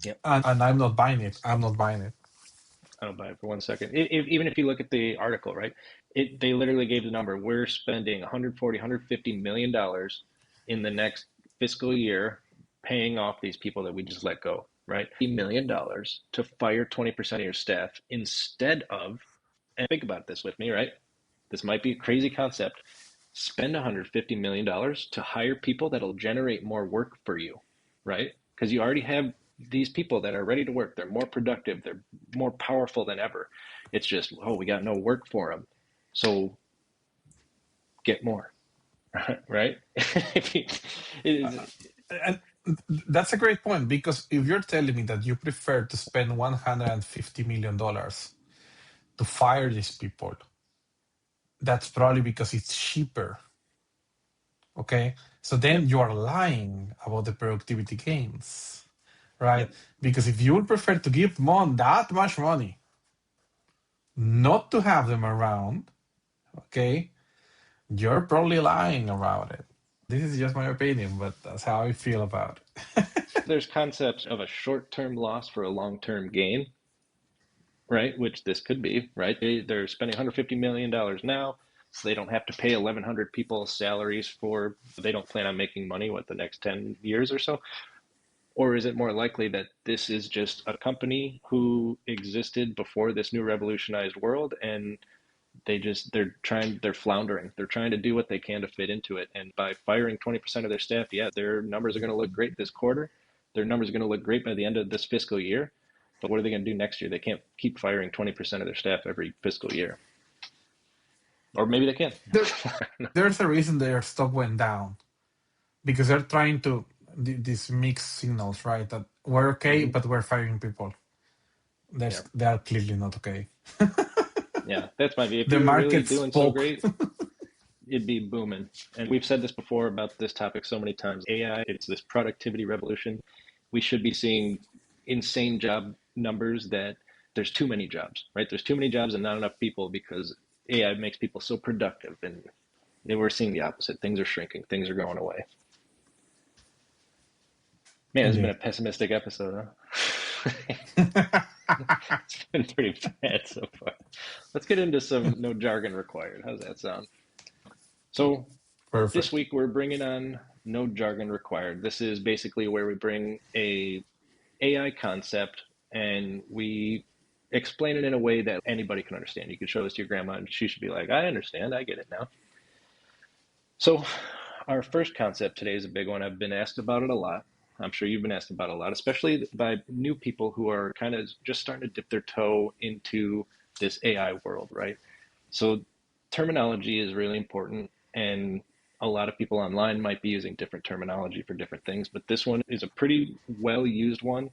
[SPEAKER 2] Yep.
[SPEAKER 1] And I'm not buying it. I'm not buying it.
[SPEAKER 2] I don't buy it for 1 second. Even if you look at the article, right? They literally gave the number. We're spending 140, 150 million dollars in the next fiscal year paying off these people that we just let go, right? $1 million to fire 20% of your staff instead of, and think about this with me, right? This might be a crazy concept. Spend $150 million to hire people that'll generate more work for you, right? Because you already have these people that are ready to work. They're more productive. They're more powerful than ever. It's just, oh, we got no work for them. So get more, right? It is,
[SPEAKER 1] And that's a great point because if you're telling me that you prefer to spend $150 million to fire these people, that's probably because it's cheaper. Okay, so
[SPEAKER 2] yep,
[SPEAKER 1] then you are lying about the productivity gains, right?
[SPEAKER 2] yep.
[SPEAKER 1] Because if you would prefer to give that much money, not to have them around, okay, you're probably lying about it. This is just my opinion, but that's how I feel about it.
[SPEAKER 2] There's concepts of a short-term loss for a long-term gain, right? Which this could be, right? They're spending $150 million now, so they don't have to pay 1,100 people salaries for, they don't plan on making money, the next 10 years or so? Or is it more likely that this is just a company who existed before this new revolutionized world, and they're floundering. They're trying to do what they can to fit into it. And by firing 20% of their staff, yeah, their numbers are going to look great this quarter. Their numbers are going to look great by the end of this fiscal year. But what are they going to do next year? They can't keep firing 20% of their staff every fiscal year. Or maybe they can.
[SPEAKER 1] There's a reason their stock went down, because they're trying to these mixed signals, right? That we're okay, but we're firing people.
[SPEAKER 2] Yeah.
[SPEAKER 1] They are clearly not okay.
[SPEAKER 2] Yeah, that's my view. If
[SPEAKER 1] The
[SPEAKER 2] you were really
[SPEAKER 1] market
[SPEAKER 2] doing so
[SPEAKER 1] spoke.
[SPEAKER 2] great, it'd be booming. And we've said this before about this topic so many times. AI, it's this productivity revolution. We should be seeing insane job numbers that there's too many jobs, right? There's too many jobs and not enough people because AI makes people so productive. And we're seeing the opposite. Things are shrinking. Things are going away. Man, this has been a pessimistic episode, huh? It's been pretty bad so far. Let's get into some no jargon required. How's that sound? So
[SPEAKER 1] Perfect.
[SPEAKER 2] This week we're bringing on no jargon required. This is basically where we bring a AI concept and we explain it in a way that anybody can understand. You can show this to your grandma and she should be like, I understand, I get it now. So our first concept today is a big one. I've been asked about it a lot. I'm sure you've been asked about it a lot, especially by new people who are kind of just starting to dip their toe into this AI world, right? So terminology is really important, and a lot of people online might be using different terminology for different things, but this one is a pretty well used one.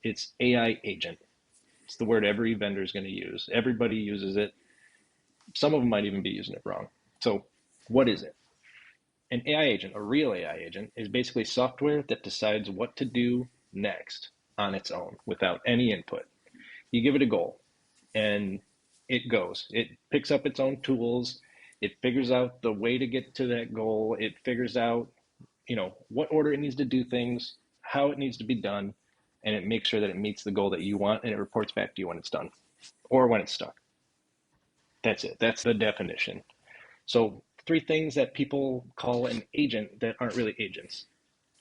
[SPEAKER 2] It's AI agent. It's the word every vendor is going to use. Everybody uses it. Some of them might even be using it wrong. So what is it? An AI agent, a real AI agent, is basically software that decides what to do next on its own without any input. You give it a goal and it goes. It picks up its own tools. It figures out the way to get to that goal. It figures out, what order it needs to do things, how it needs to be done, and it makes sure that it meets the goal that you want, and it reports back to you when it's done or when it's stuck. That's it. That's the definition. So 3 things that people call an agent that aren't really agents.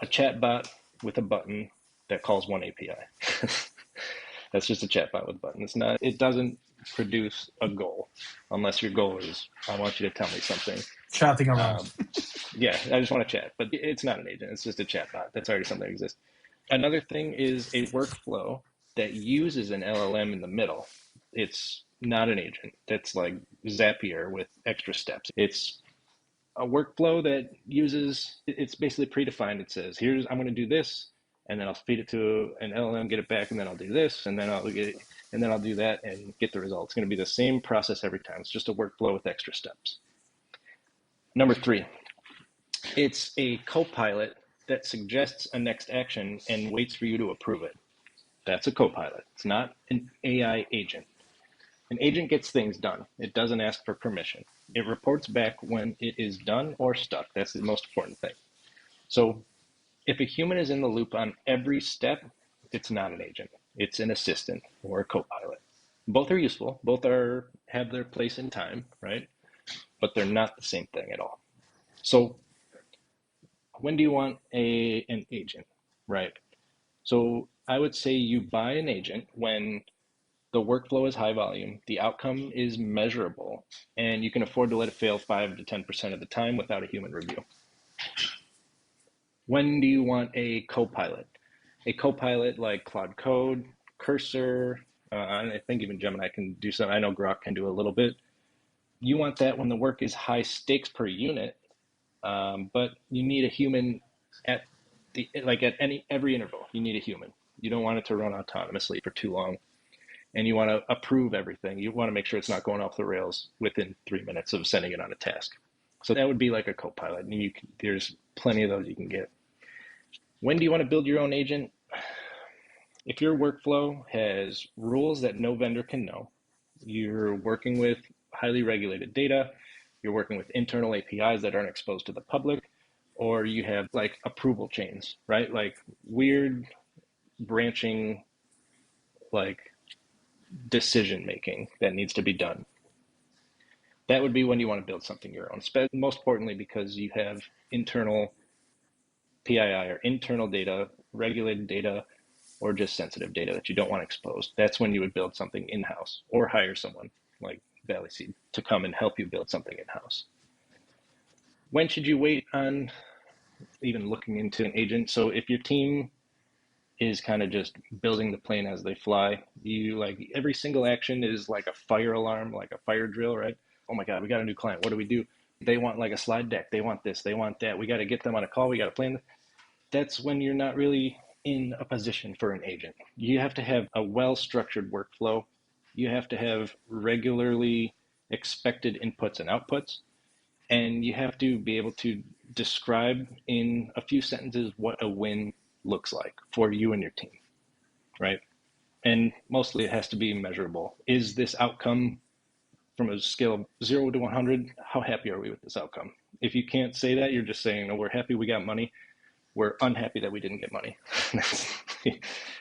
[SPEAKER 2] A chatbot with a button that calls one API. That's just a chatbot with a button. It doesn't produce a goal unless your goal is, I want you to tell me something.
[SPEAKER 1] Chatting around.
[SPEAKER 2] Yeah, I just want to chat, but it's not an agent. It's just a chatbot. That's already something that exists. Another thing is a workflow that uses an LLM in the middle. It's not an agent. That's like Zapier with extra steps. It's a workflow that it's basically predefined. It says, I'm going to do this, and then I'll feed it to an LLM, get it back, and then I'll do this, and then I'll get it, and then I'll do that and get the result. It's going to be the same process every time. It's just a workflow with extra steps. Number 3, it's a co-pilot that suggests a next action and waits for you to approve it. That's a co-pilot. It's not an AI agent. An agent gets things done. It doesn't ask for permission. It reports back when it is done or stuck. That's the most important thing. So if a human is in the loop on every step, it's not an agent. It's an assistant or a co-pilot. Both are useful. Both have their place in time, right? But they're not the same thing at all. So when do you want an agent, right? So I would say you buy an agent when the workflow is high volume, the outcome is measurable, and you can afford to let it fail 5 to 10% of the time without a human review. When do you want a co-pilot? A co-pilot like Claude Code, Cursor, I think even Gemini can do some. I know Grok can do a little bit. You want that when the work is high stakes per unit, but you need a human at every interval. You need a human. You don't want it to run autonomously for too long. And you want to approve everything. You want to make sure it's not going off the rails within 3 minutes of sending it on a task. So that would be like a co-pilot, and there's plenty of those you can get. When do you want to build your own agent? If your workflow has rules that no vendor can know, you're working with highly regulated data, you're working with internal APIs that aren't exposed to the public, or you have like approval chains, right? Like weird branching, like decision making that needs to be done. That would be when you want to build something your own. Most importantly, because you have internal PII or internal data, regulated data, or just sensitive data that you don't want exposed. That's when you would build something in-house or hire someone like Valley Seed to come and help you build something in-house. When should you wait on even looking into an agent? So if your team is kind of just building the plane as they fly, you like every single action is like a fire alarm, like a fire drill, right? Oh my God, we got a new client. What do we do? They want like a slide deck. They want this. They want that. We got to get them on a call. We got to plan. That's when you're not really in a position for an agent. You have to have a well-structured workflow. You have to have regularly expected inputs and outputs. And you have to be able to describe in a few sentences what a win looks like for you and your team, right? And mostly it has to be measurable. Is this outcome from a scale of 0 to 100? How happy are we with this outcome? If you can't say that, you're just saying, no, we're happy we got money. We're unhappy that we didn't get money.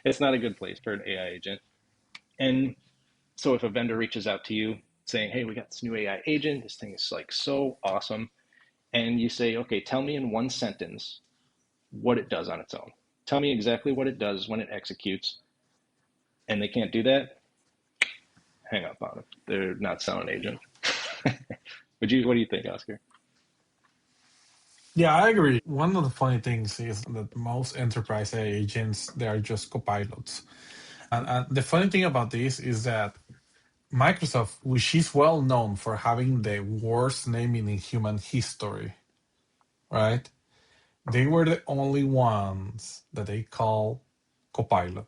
[SPEAKER 2] It's not a good place for an AI agent. And so if a vendor reaches out to you saying, hey, we got this new AI agent, this thing is like so awesome, and you say, okay, tell me in one sentence what it does on its own. Tell me exactly what it does when it executes, and they can't do that, hang up on them. They're not selling an agent. What do you think, Oscar?
[SPEAKER 1] Yeah, I agree. One of the funny things is that most enterprise AI agents, they are just copilots. And the funny thing about this is that Microsoft, which is well known for having the worst naming in human history, right? They were the only ones that they call Copilot.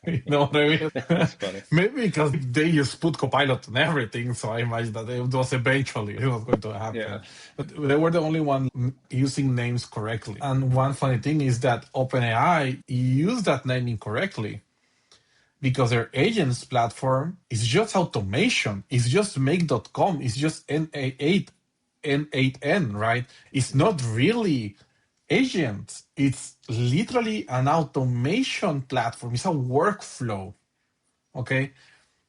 [SPEAKER 1] You know what I mean?
[SPEAKER 2] That's funny.
[SPEAKER 1] Maybe because they just put Copilot on everything, so I imagine that it was eventually it was going to
[SPEAKER 2] Yeah.
[SPEAKER 1] happen. But they were the only one using names correctly. And one funny thing is that OpenAI used that name incorrectly because their agents platform is just automation. It's just make.com. It's just N8N, right? It's not really agents. It's literally an automation platform. It's a workflow. Okay.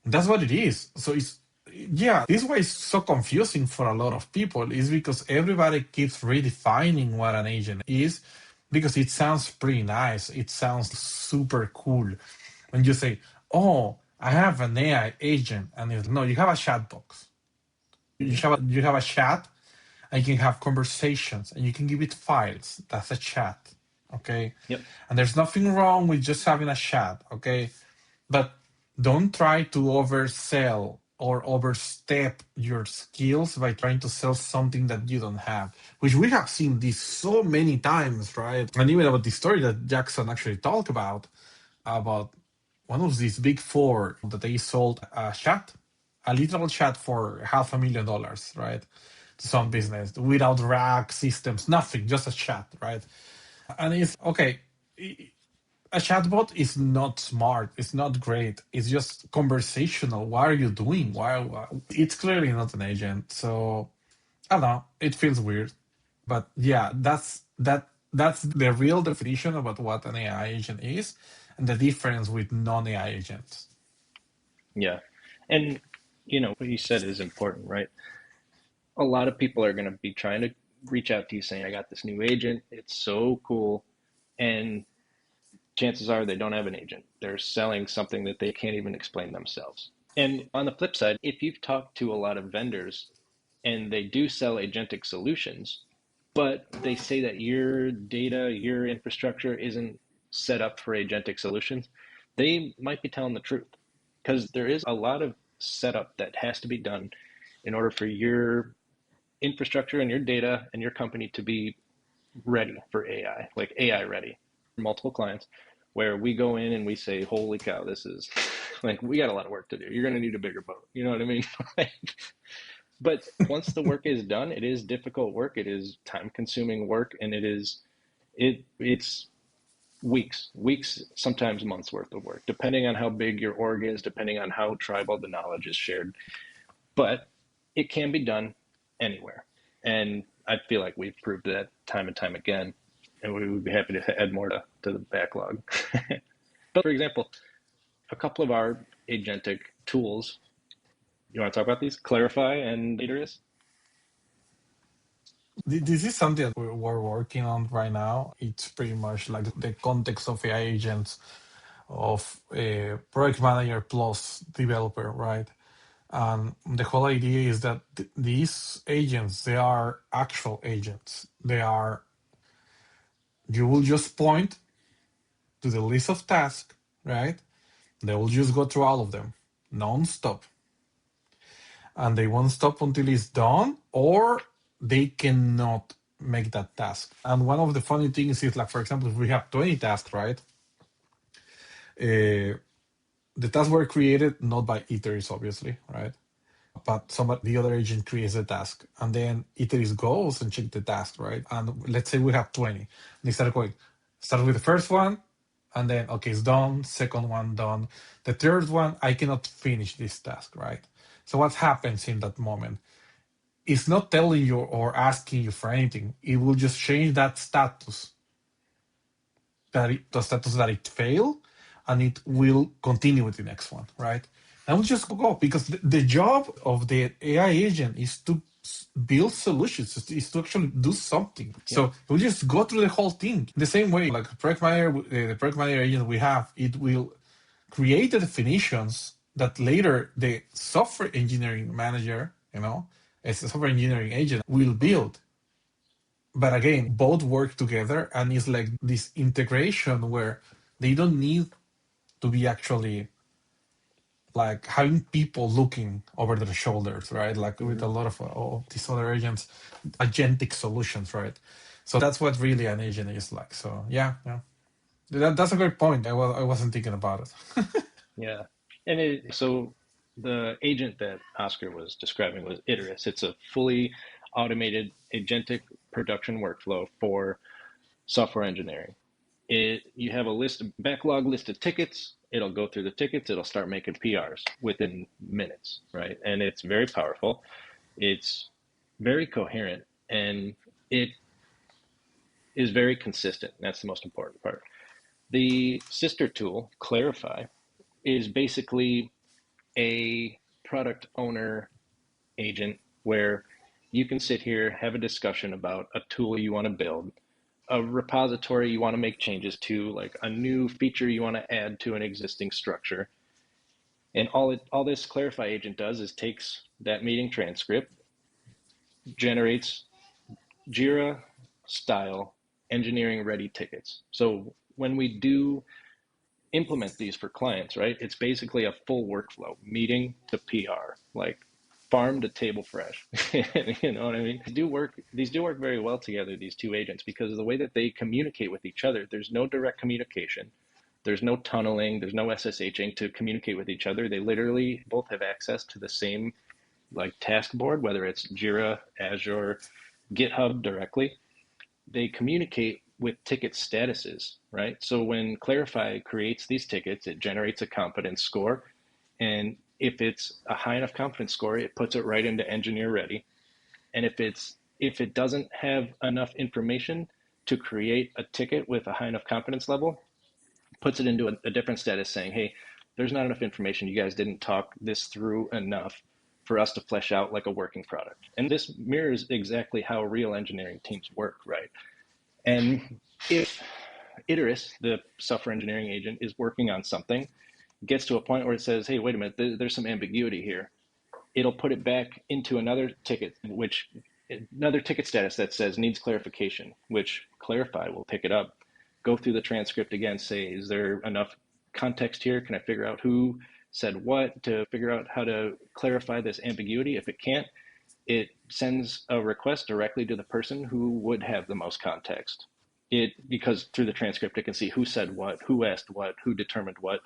[SPEAKER 1] That's what it is. So it's, yeah, this is why it's so confusing for a lot of people, is because everybody keeps redefining what an agent is because it sounds pretty nice. It sounds super cool. When you say, oh, I have an AI agent, and it's, no, you have a chat box. You have a chat, and you can have conversations, and you can give it files. That's a chat. Okay.
[SPEAKER 2] Yep.
[SPEAKER 1] And there's nothing wrong with just having a chat. Okay. But don't try to oversell or overstep your skills by trying to sell something that you don't have, which we have seen this so many times, right? And even about the story that Jackson actually talked about one of these big four that they sold a chat, a literal chat for $500,000, right? To some business without rack systems, nothing, just a chat, right? And it's okay. A chatbot is not smart. It's not great. It's just conversational. What are you doing? Why? It's clearly not an agent. So I don't know. It feels weird, but yeah, that's the real definition about what an AI agent is, and the difference with non-AI agents.
[SPEAKER 2] Yeah. And, what you said is important, right? A lot of people are going to be trying to reach out to you saying, I got this new agent. It's so cool. And chances are they don't have an agent. They're selling something that they can't even explain themselves. And on the flip side, if you've talked to a lot of vendors and they do sell agentic solutions, but they say that your data, your infrastructure isn't set up for agentic solutions, they might be telling the truth because there is a lot of setup that has to be done in order for your infrastructure and your data and your company to be ready for AI, like AI ready. Multiple clients where we go in and we say, holy cow, this is like, we got a lot of work to do. You're going to need a bigger boat. You know what I mean? But once the work is done, it is difficult work. It is time consuming work. And it's weeks, sometimes months worth of work, depending on how big your org is, depending on how tribal the knowledge is shared. But it can be done anywhere. And I feel like we've proved that time and time again, and we would be happy to add more to the backlog. But for example, a couple of our agentic tools, you want to talk about these? Clarify and Iterus?
[SPEAKER 1] This is something that we're working on right now. It's pretty much like the context of AI agents of a project manager plus developer, right? And the whole idea is that these agents, they are actual agents. They are, you will just point to the list of tasks, right? They will just go through all of them non-stop. And they won't stop until it's done, or they cannot make that task. And one of the funny things is, like, for example, if we have 20 tasks, right? The tasks were created not by Iteris, obviously, right? But the other agent creates the task, and then Iteris goes and check the task, right? And let's say we have 20. They start going, start with the first one, and then, okay, it's done. Second one, done. The third one, I cannot finish this task, right? So what happens in that moment? It's not telling you or asking you for anything. It will just change that status, the status that it failed, and it will continue with the next one, right? And we'll just go, because the job of the AI agent is to build solutions, is to actually do something. Yeah. So we'll just go through the whole thing the same way. Like the project manager agent we have, it will create the definitions that later the software engineering manager, as a software engineering agent, will build. But again, both work together, and it's like this integration where they don't need to be actually like having people looking over their shoulders, right? Like with a lot of these other agents, agentic solutions, right? So that's what really an agent is like. So yeah. That's a great point. I wasn't thinking about it.
[SPEAKER 2] Yeah. And so the agent that Oscar was describing was Iterus. It's a fully automated agentic production workflow for software engineering. You have a backlog list of tickets. It'll go through the tickets. It'll start making PRs within minutes, right? And it's very powerful. It's very coherent, and it is very consistent. That's the most important part. The sister tool, Clarify, is basically a product owner agent where you can sit here, have a discussion about a tool you want to build, a repository you want to make changes to, like a new feature you want to add to an existing structure. And all this Clarify agent does is takes that meeting transcript, generates Jira style engineering ready tickets. So when we do implement these for clients, right, it's basically a full workflow, meeting to PR, like farm to table fresh. You know what I mean? These do work very well together, these two agents, because of the way that they communicate with each other. There's no direct communication. There's no tunneling. There's no SSHing to communicate with each other. They literally both have access to the same like task board, whether it's Jira, Azure, GitHub directly. They communicate with ticket statuses, right? So when Clarify creates these tickets, it generates a competence score. And if it's a high enough confidence score, it puts it right into engineer ready. And if it doesn't have enough information to create a ticket with a high enough confidence level, puts it into a different status saying, hey, there's not enough information. You guys didn't talk this through enough for us to flesh out like a working product. And this mirrors exactly how real engineering teams work, right? And if Iterus, the software engineering agent, is working on something, gets to a point where it says, hey, wait a minute, there's some ambiguity here. It'll put it back into another ticket status that says needs clarification, which Clarify will pick it up, go through the transcript again, say, is there enough context here? Can I figure out who said what to figure out how to clarify this ambiguity? If it can't, it sends a request directly to the person who would have the most context. Because through the transcript, it can see who said what, who asked what, who determined what.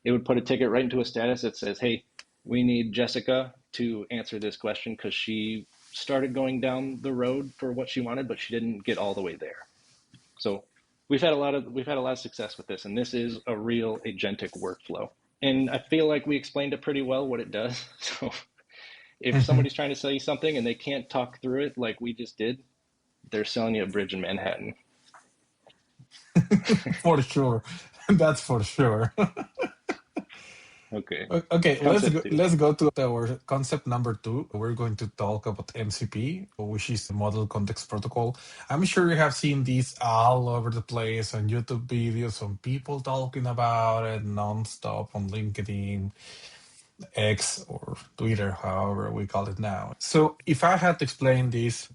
[SPEAKER 2] It would put a ticket right into a status that says, hey, we need Jessica to answer this question because she started going down the road for what she wanted, but she didn't get all the way there. So we've had a lot of success with this, and this is a real agentic workflow. And I feel like we explained it pretty well what it does. So if somebody's trying to sell you something and they can't talk through it like we just did, They're selling you a bridge in Manhattan.
[SPEAKER 1] For sure. That's for sure.
[SPEAKER 2] Okay.
[SPEAKER 1] Okay,
[SPEAKER 2] Concept two.
[SPEAKER 1] let's go to our concept number 2. We're going to talk about MCP, which is the Model Context Protocol. I'm sure you have seen these all over the place on YouTube videos, on people talking about it nonstop on LinkedIn, X, or Twitter, however we call it now. So if I had to explain this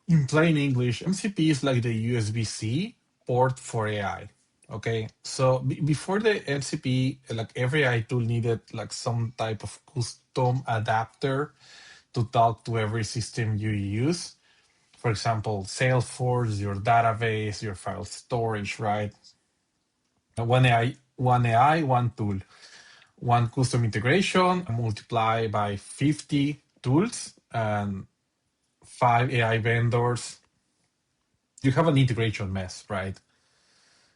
[SPEAKER 1] in plain English, MCP is like the USB-C port for AI. Okay, so before the MCP, like every AI tool needed like some type of custom adapter to talk to every system you use. For example, Salesforce, your database, your file storage, right? One tool, one custom integration, multiply by 50 tools and 5 AI vendors. You have an integration mess, right?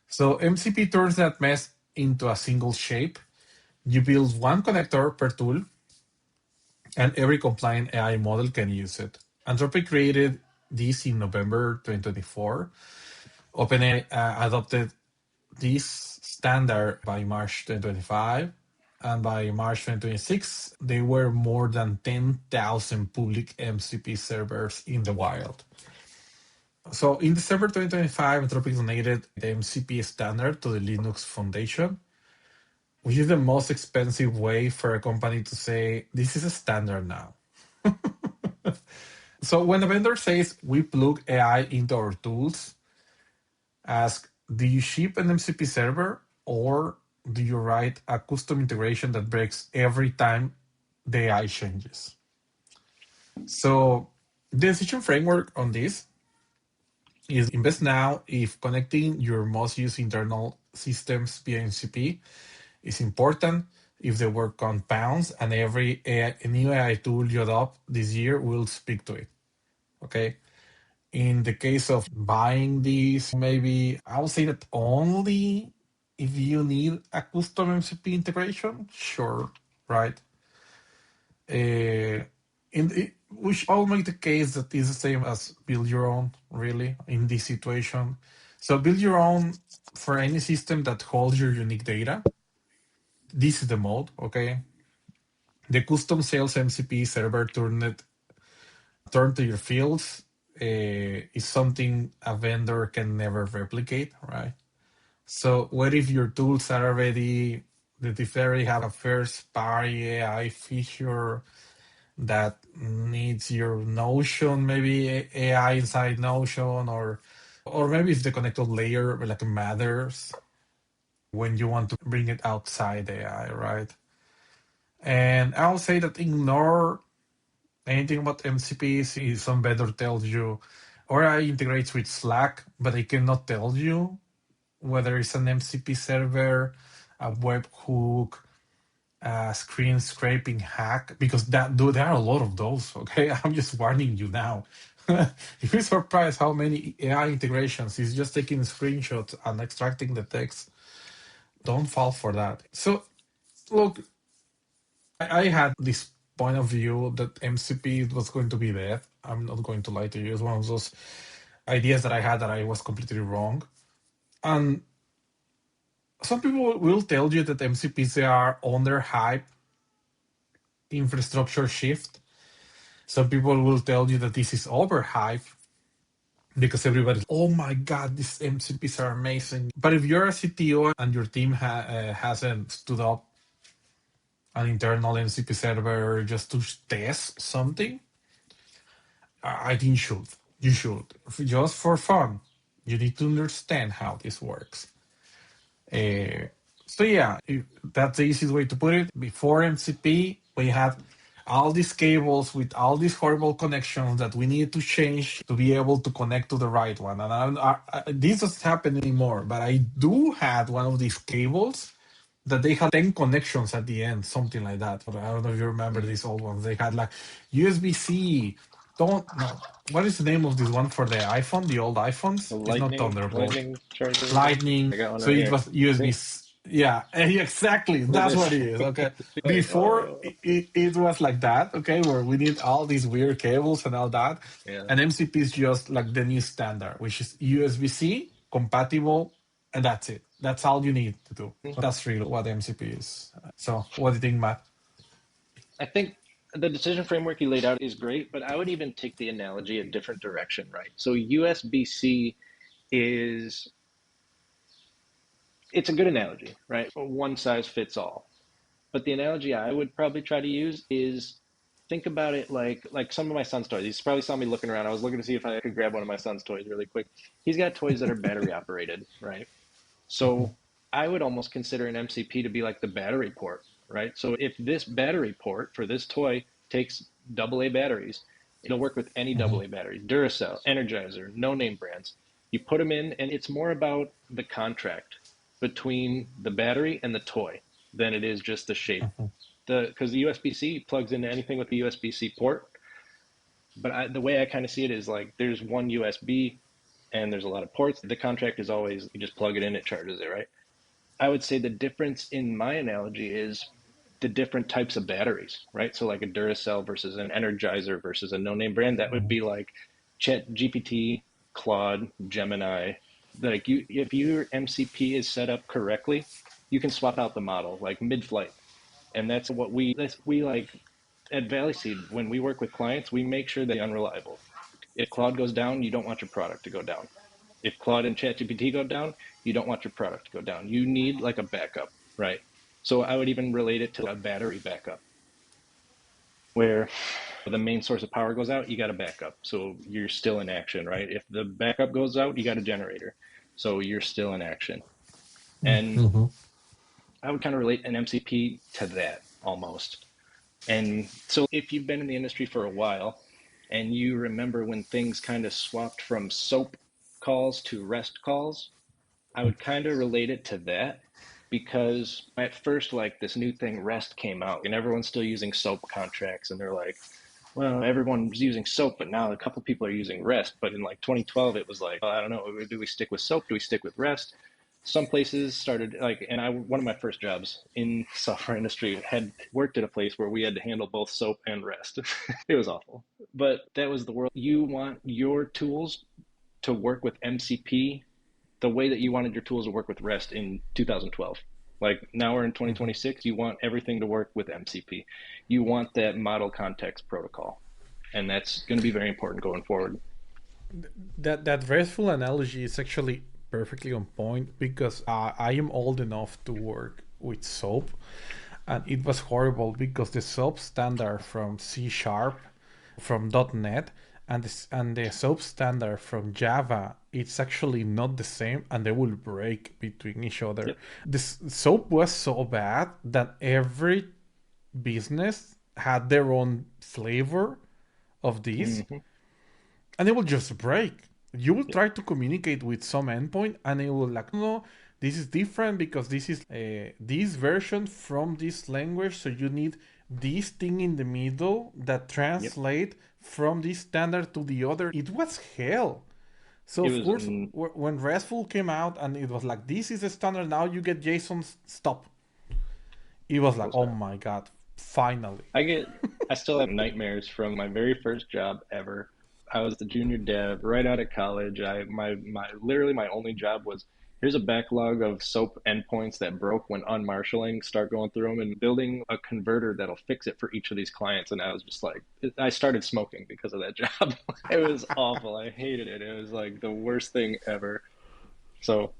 [SPEAKER 1] So MCP turns that mess into a single shape. You build one connector per tool, and every compliant AI model can use it. Anthropic created this in November 2024. OpenAI adopted this standard by March 2025. And by March 2026, there were more than 10,000 public MCP servers in the wild. So in December 2025, Anthropic donated the MCP standard to the Linux Foundation, which is the most expensive way for a company to say, this is a standard now. So when a vendor says, we plug AI into our tools, ask, do you ship an MCP server or do you write a custom integration that breaks every time the AI changes? So the decision framework on this is invest now if connecting your most used internal systems via MCP is important, if the work compounds, and every new AI tool you adopt this year will speak to it. Okay. In the case of buying these, maybe I would say that only if you need a custom MCP integration, sure, right? Which I'll make the case that is the same as build your own, really, in this situation. So build your own for any system that holds your unique data. This is the mode, okay? The custom sales MCP server turned to your fields is something a vendor can never replicate, right? So what if your tools are already, that if they already have a first party AI feature that needs your Notion, maybe AI inside Notion, or maybe if the connected layer like matters when you want to bring it outside AI, right? And I'll say that ignore anything about MCPs. If some vendor tells you, or I integrates with Slack, but I cannot tell you whether it's an MCP server, a webhook, a screen scraping hack, because there are a lot of those. Okay, I'm just warning you now. If you're surprised how many AI integrations is just taking screenshots and extracting the text, don't fall for that. So look, I had this point of view that MCP was going to be dead. I'm not going to lie to you. It's one of those ideas that I had that I was completely wrong. And some people will tell you that MCPs are under hype infrastructure shift. Some people will tell you that this is overhype because everybody's, oh my God, these MCPs are amazing. But if you're a CTO and your team hasn't stood up an internal MCP server just to test something, I think you should, just for fun. You need to understand how this works. Uh, so yeah, that's the easiest way to put it. Before MCP, we had all these cables with all these horrible connections that we needed to change to be able to connect to the right one. And this doesn't happen anymore, but I do had one of these cables that they had 10 connections at the end, something like that. But I don't know if you remember these old ones. They had like USB-C. Don't know. What is the name of this one for the iPhone, the old
[SPEAKER 2] The
[SPEAKER 1] iPhones? It's not Thunderbolt.
[SPEAKER 2] lightning charger.
[SPEAKER 1] Lightning.
[SPEAKER 2] I got one
[SPEAKER 1] So
[SPEAKER 2] right
[SPEAKER 1] it
[SPEAKER 2] here.
[SPEAKER 1] was USB.
[SPEAKER 2] See?
[SPEAKER 1] Yeah, exactly.
[SPEAKER 2] For
[SPEAKER 1] That's what
[SPEAKER 2] this.
[SPEAKER 1] it is. Okay.
[SPEAKER 2] Like,
[SPEAKER 1] Before
[SPEAKER 2] oh,
[SPEAKER 1] it was like that, okay, where we need all these weird cables and all that.
[SPEAKER 2] yeah.
[SPEAKER 1] And MCP is just like the new standard, which is USB-C compatible, and that's it. That's all you need to do. That's really what MCP is. So, what do you think, Matt?
[SPEAKER 2] I think the decision framework you laid out is great, but I would even take the analogy a different direction, right? So USB-C is it's a good analogy, right? One size fits all. But the analogy I would probably try to use is think about it like some of my son's toys. He's probably saw me looking around. I was looking to see if I could grab one of my son's toys really quick. He's got toys that are battery operated, right? So I would almost consider an MCP to be like the battery port, right? So if this battery port for this toy takes AA batteries, it'll work with any AA battery, Duracell, Energizer, no name brands. You put them in, and it's more about the contract between the battery and the toy than it is just the shape. Because the USB-C plugs into anything with the USB-C port, but the way I kind of see it is like there's one USB and there's a lot of ports. The contract is always you just plug it in, it charges it, right? I would say the difference in my analogy is the different types of batteries, right? So like a Duracell versus an Energizer versus a no-name brand, that would be like Chat GPT, Claude, Gemini. Like if your MCP is set up correctly, you can swap out the model like mid-flight, and that's we like at Valley Seed. When we work with clients, we make sure they're unreliable. If Claude goes down, you don't want your product to go down. If Claude and ChatGPT go down, you don't want your product to go down. You need like a backup, right? So I would even relate it to a battery backup where the main source of power goes out, you got a backup. So you're still in action, right? If the backup goes out, you got a generator. So you're still in action. And
[SPEAKER 1] Mm-hmm.
[SPEAKER 2] I would kind of relate an MCP to that almost. And so if you've been in the industry for a while and you remember when things kind of swapped from SOAP calls to REST calls, I would kind of relate it to that because at first, like this new thing, REST came out and everyone's still using SOAP contracts. And they're like, well, everyone's using SOAP, but now a couple people are using REST. But in like 2012, it was like, oh, I don't know, do we stick with SOAP? Do we stick with REST? Some places started like, and one of my first jobs in software industry had worked at a place where we had to handle both SOAP and REST. It was awful, but that was the world. You want your tools to work with MCP the way that you wanted your tools to work with REST in 2012. Like now we're in 2026, you want everything to work with MCP. You want that model context protocol. And that's going to be very important going forward.
[SPEAKER 1] That restful analogy is actually perfectly on point because I am old enough to work with SOAP, and it was horrible because the SOAP standard from C Sharp, from .NET, and the SOAP standard from Java, it's actually not the same, and they will break between each other.
[SPEAKER 2] Yep.
[SPEAKER 1] This SOAP was so bad that every business had their own flavor of this,
[SPEAKER 2] Mm-hmm.
[SPEAKER 1] and it will just break. You will try to communicate with some endpoint, and it will like, no, this is different because this is this version from this language, so you need this thing in the middle that
[SPEAKER 2] Yep.
[SPEAKER 1] translate from this standard to the other. It was hell. So
[SPEAKER 2] It
[SPEAKER 1] of
[SPEAKER 2] was,
[SPEAKER 1] course, when RESTful came out and it was like this is the standard, now you get JSON stop. It was like,
[SPEAKER 2] was
[SPEAKER 1] oh
[SPEAKER 2] bad.
[SPEAKER 1] my god, finally.
[SPEAKER 2] I get, I still have nightmares from my very first job ever. I was the junior dev right out of college. Literally my only job was here's a backlog of SOAP endpoints that broke when unmarshaling. Start going through them and building a converter that'll fix it for each of these clients. And I was just like, I started smoking because of that job. It was awful. I hated it. It was like the worst thing ever. So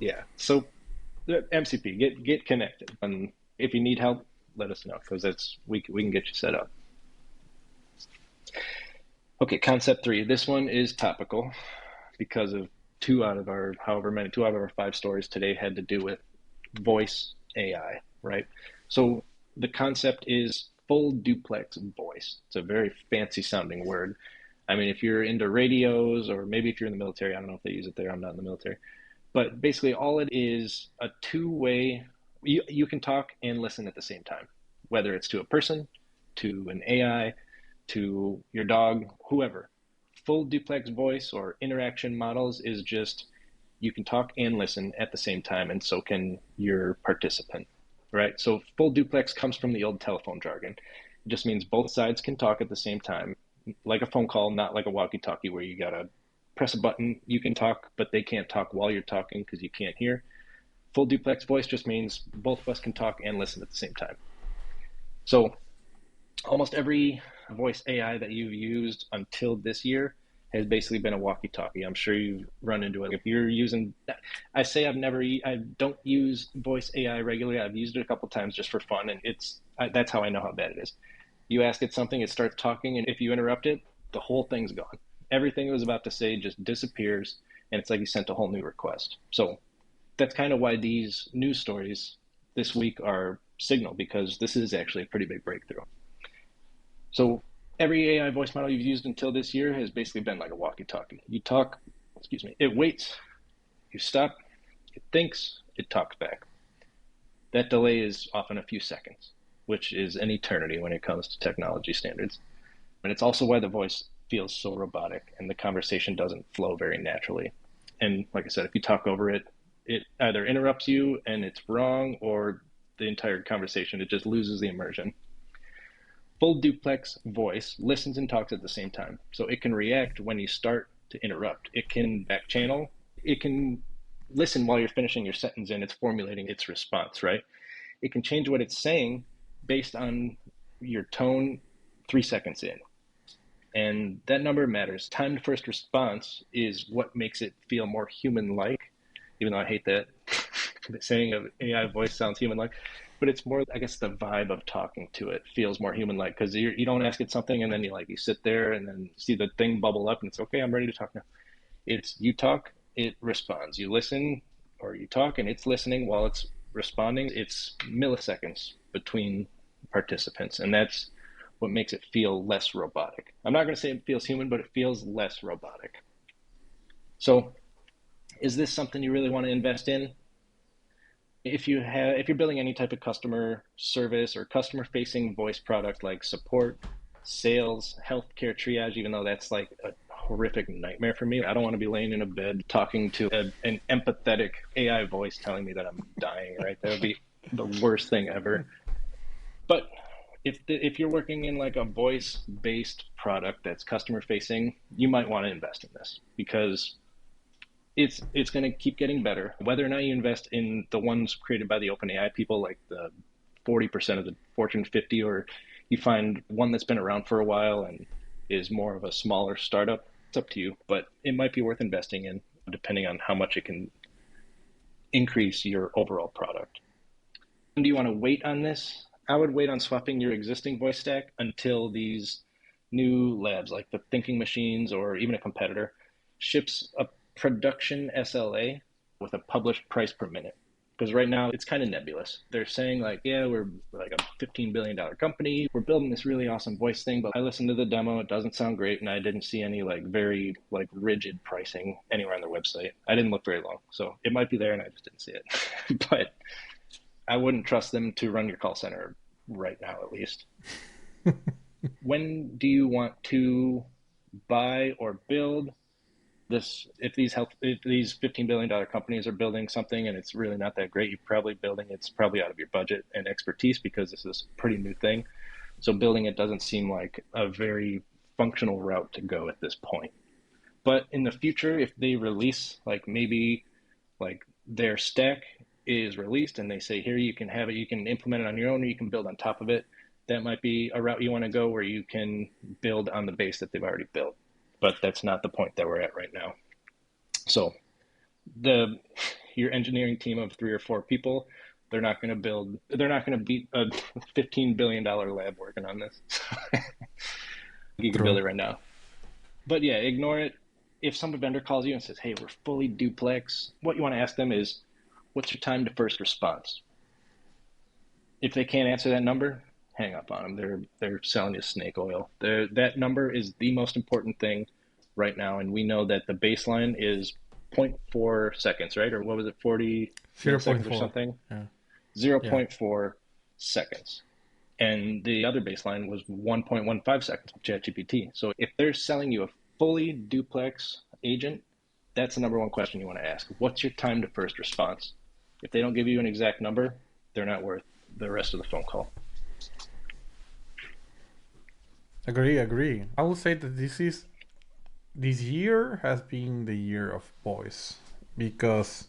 [SPEAKER 2] yeah, so the MCP, get connected, and if you need help, let us know because that's we can get you set up. Okay, concept three. This one is topical because of two out of our five stories today had to do with voice AI, right? So the concept is full duplex voice. It's a very fancy sounding word. I mean, if you're into radios or maybe if you're in the military, I don't know if they use it there. I'm not in the military. But basically, all it is a two-way, you can talk and listen at the same time, whether it's to a person, to an AI, to your dog, whoever. Full duplex voice or interaction models is just you can talk and listen at the same time, and so can your participant, right? So full duplex comes from the old telephone jargon. It just means both sides can talk at the same time, like a phone call, not like a walkie-talkie where you gotta press a button. You can talk, but they can't talk while you're talking because you can't hear. Full duplex voice just means both of us can talk and listen at the same time. So almost every voice AI that you've used until this year has basically been a walkie-talkie. I'm sure you've run into it. If you're using, I don't use voice AI regularly. I've used it a couple times just for fun, and that's how I know how bad it is. You ask it something, it starts talking, and if you interrupt it, the whole thing's gone. Everything it was about to say just disappears, and it's like you sent a whole new request. So that's kind of why these news stories this week are signal, because this is actually a pretty big breakthrough. So every AI voice model you've used until this year has basically been like a walkie-talkie. You talk, it waits, you stop, it thinks, it talks back. That delay is often a few seconds, which is an eternity when it comes to technology standards. And it's also why the voice feels so robotic and the conversation doesn't flow very naturally. And like I said, if you talk over it, it either interrupts you and it's wrong, or the entire conversation, it just loses the immersion. Full duplex voice listens and talks at the same time. So it can react when you start to interrupt. It can back channel. It can listen while you're finishing your sentence and it's formulating its response, right? It can change what it's saying based on your tone 3 seconds in. And that number matters. Time to first response is what makes it feel more human-like, even though I hate that saying of AI voice sounds human-like. But it's more, I guess, the vibe of talking to it feels more human-like, because you don't ask it something and then you sit there and then see the thing bubble up and it's okay, I'm ready to talk now. It's you talk, it responds. You listen or you talk and it's listening while it's responding. It's milliseconds between participants, and that's what makes it feel less robotic. I'm not going to say it feels human, but it feels less robotic. So is this something you really want to invest in? If you're building any type of customer service or customer facing voice product like support, sales, healthcare triage, even though that's like a horrific nightmare for me. I don't want to be laying in a bed talking to an empathetic AI voice telling me that I'm dying, right? That would be the worst thing ever. But if you're working in like a voice-based product that's customer facing, you might want to invest in this, because it's going to keep getting better. Whether or not you invest in the ones created by the OpenAI people, like the 40% of the Fortune 50, or you find one that's been around for a while and is more of a smaller startup, it's up to you. But it might be worth investing in, depending on how much it can increase your overall product. And do you want to wait on this? I would wait on swapping your existing voice stack until these new labs, like the Thinking Machines or even a competitor, ships a production SLA with a published price per minute. Because right now it's kind of nebulous. They're saying like, yeah, we're like a $15 billion company. We're building this really awesome voice thing, but I listened to the demo. It doesn't sound great. And I didn't see any like very like rigid pricing anywhere on their website. I didn't look very long. So it might be there and I just didn't see it. But I wouldn't trust them to run your call center right now, at least. When do you want to buy or build this? If these $15 billion companies are building something and it's really not that great, it's probably out of your budget and expertise, because this is a pretty new thing. So building it doesn't seem like a very functional route to go at this point. But in the future, if they release maybe their stack is released and they say, here, you can have it, you can implement it on your own, or you can build on top of it, that might be a route you want to go, where you can build on the base that they've already built. But that's not the point that we're at right now. So your engineering team of 3 or 4 people, they're not going to beat a $15 billion lab working on this. You can build it right now. But yeah, ignore it. If some vendor calls you and says, hey, we're fully duplex, what you want to ask them is, what's your time to first response? If they can't answer that number, hang up on them. They're selling you snake oil. That number is the most important thing right now, and we know that the baseline is 0.4 seconds, right? Or what was it, 40 milliseconds or something?
[SPEAKER 1] Yeah.
[SPEAKER 2] 0.4 seconds. And the other baseline was 1.15 seconds with ChatGPT. So if they're selling you a fully duplex agent, That's the number one question you want to ask. What's your time to first response? If they don't give you an exact number, they're not worth the rest of the phone call.
[SPEAKER 1] Agree. I will say that this year has been the year of voice because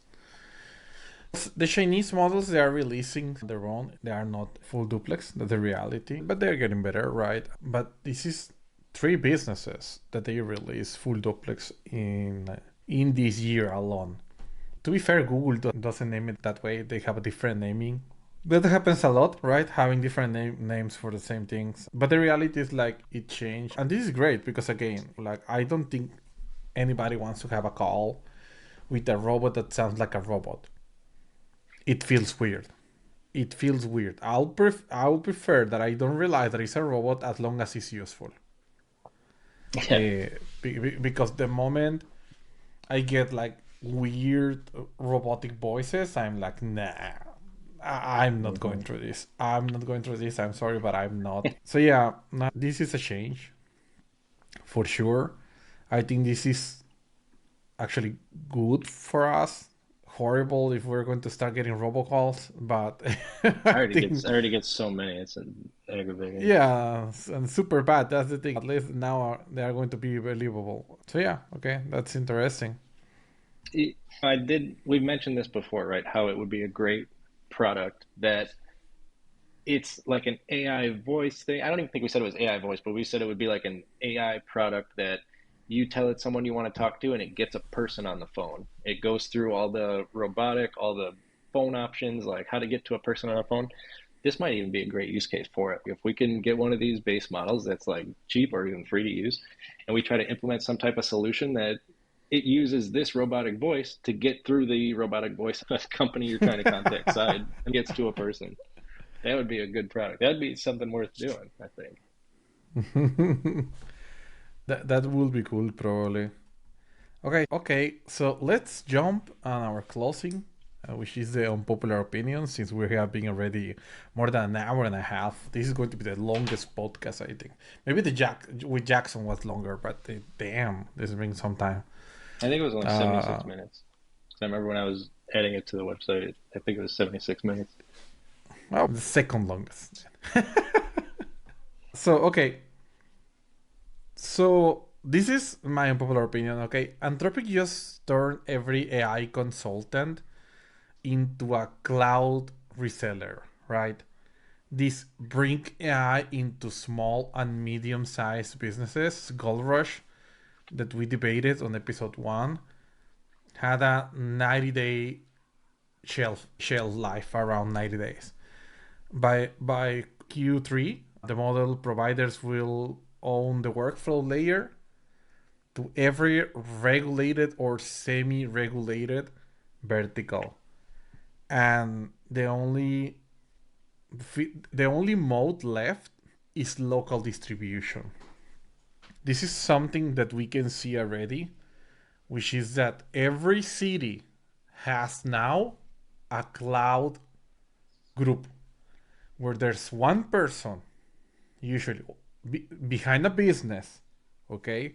[SPEAKER 1] the Chinese models they are releasing their own. They are not full duplex, that's the reality, but they're getting better, right? But this is three businesses that they release full duplex in this year alone. To be fair, Google doesn't name it that way. They have a different naming. That happens a lot, right? Having different names for the same things. But the reality is like it changed. And this is great because again, like I don't think anybody wants to have a call with a robot that sounds like a robot. It feels weird. It feels weird. I'll prefer that I don't realize that it's a robot as long as it's useful.
[SPEAKER 2] Yeah.
[SPEAKER 1] Because the moment I get like weird robotic voices, I'm like, nah, I'm not going through this. I'm not going through this. I'm sorry, but I'm not. So yeah, this is a change for sure. I think this is actually good for us. Horrible if we're going to start getting robocalls, but I think
[SPEAKER 2] I already get so many. It's aggravating.
[SPEAKER 1] yeah, and super bad. That's the thing. At least now they are going to be believable. So yeah, okay, that's interesting.
[SPEAKER 2] We've mentioned this before, right? How it would be a great product that it's like an AI voice thing. I don't even think we said it was AI voice, but we said it would be like an AI product that you tell it someone you want to talk to and it gets a person on the phone. It goes through all the robotic, all the phone options, like how to get to a person on a phone. This might even be a great use case for it. If we can get one of these base models that's like cheap or even free to use, and we try to implement some type of solution that it uses this robotic voice to get through the robotic voice company you're trying to contact side and gets to a person. That would be a good product. That'd be something worth doing, I think.
[SPEAKER 1] That will be cool, probably. Okay. So let's jump on our closing, which is the unpopular opinion, since we have been already more than an hour and a half. This is going to be the longest podcast, I think. Maybe the with Jackson was longer, but damn, this has been some time.
[SPEAKER 2] I think it was only 76
[SPEAKER 1] Uh,
[SPEAKER 2] minutes. I remember when I was adding it to the website, I think it was 76 minutes.
[SPEAKER 1] well, the second longest. So okay, so this is my unpopular opinion. Okay, Anthropic just turned every AI consultant into a cloud reseller, right? This bring AI into small and medium-sized businesses. Gold Rush that we debated on episode 1 had a 90-day shelf life, around 90 days. By Q3, the model providers will own the workflow layer to every regulated or semi-regulated vertical, and the only mode left is local distribution. This is something that we can see already, which is that every city has now a cloud group where there's one person, usually behind a business, okay,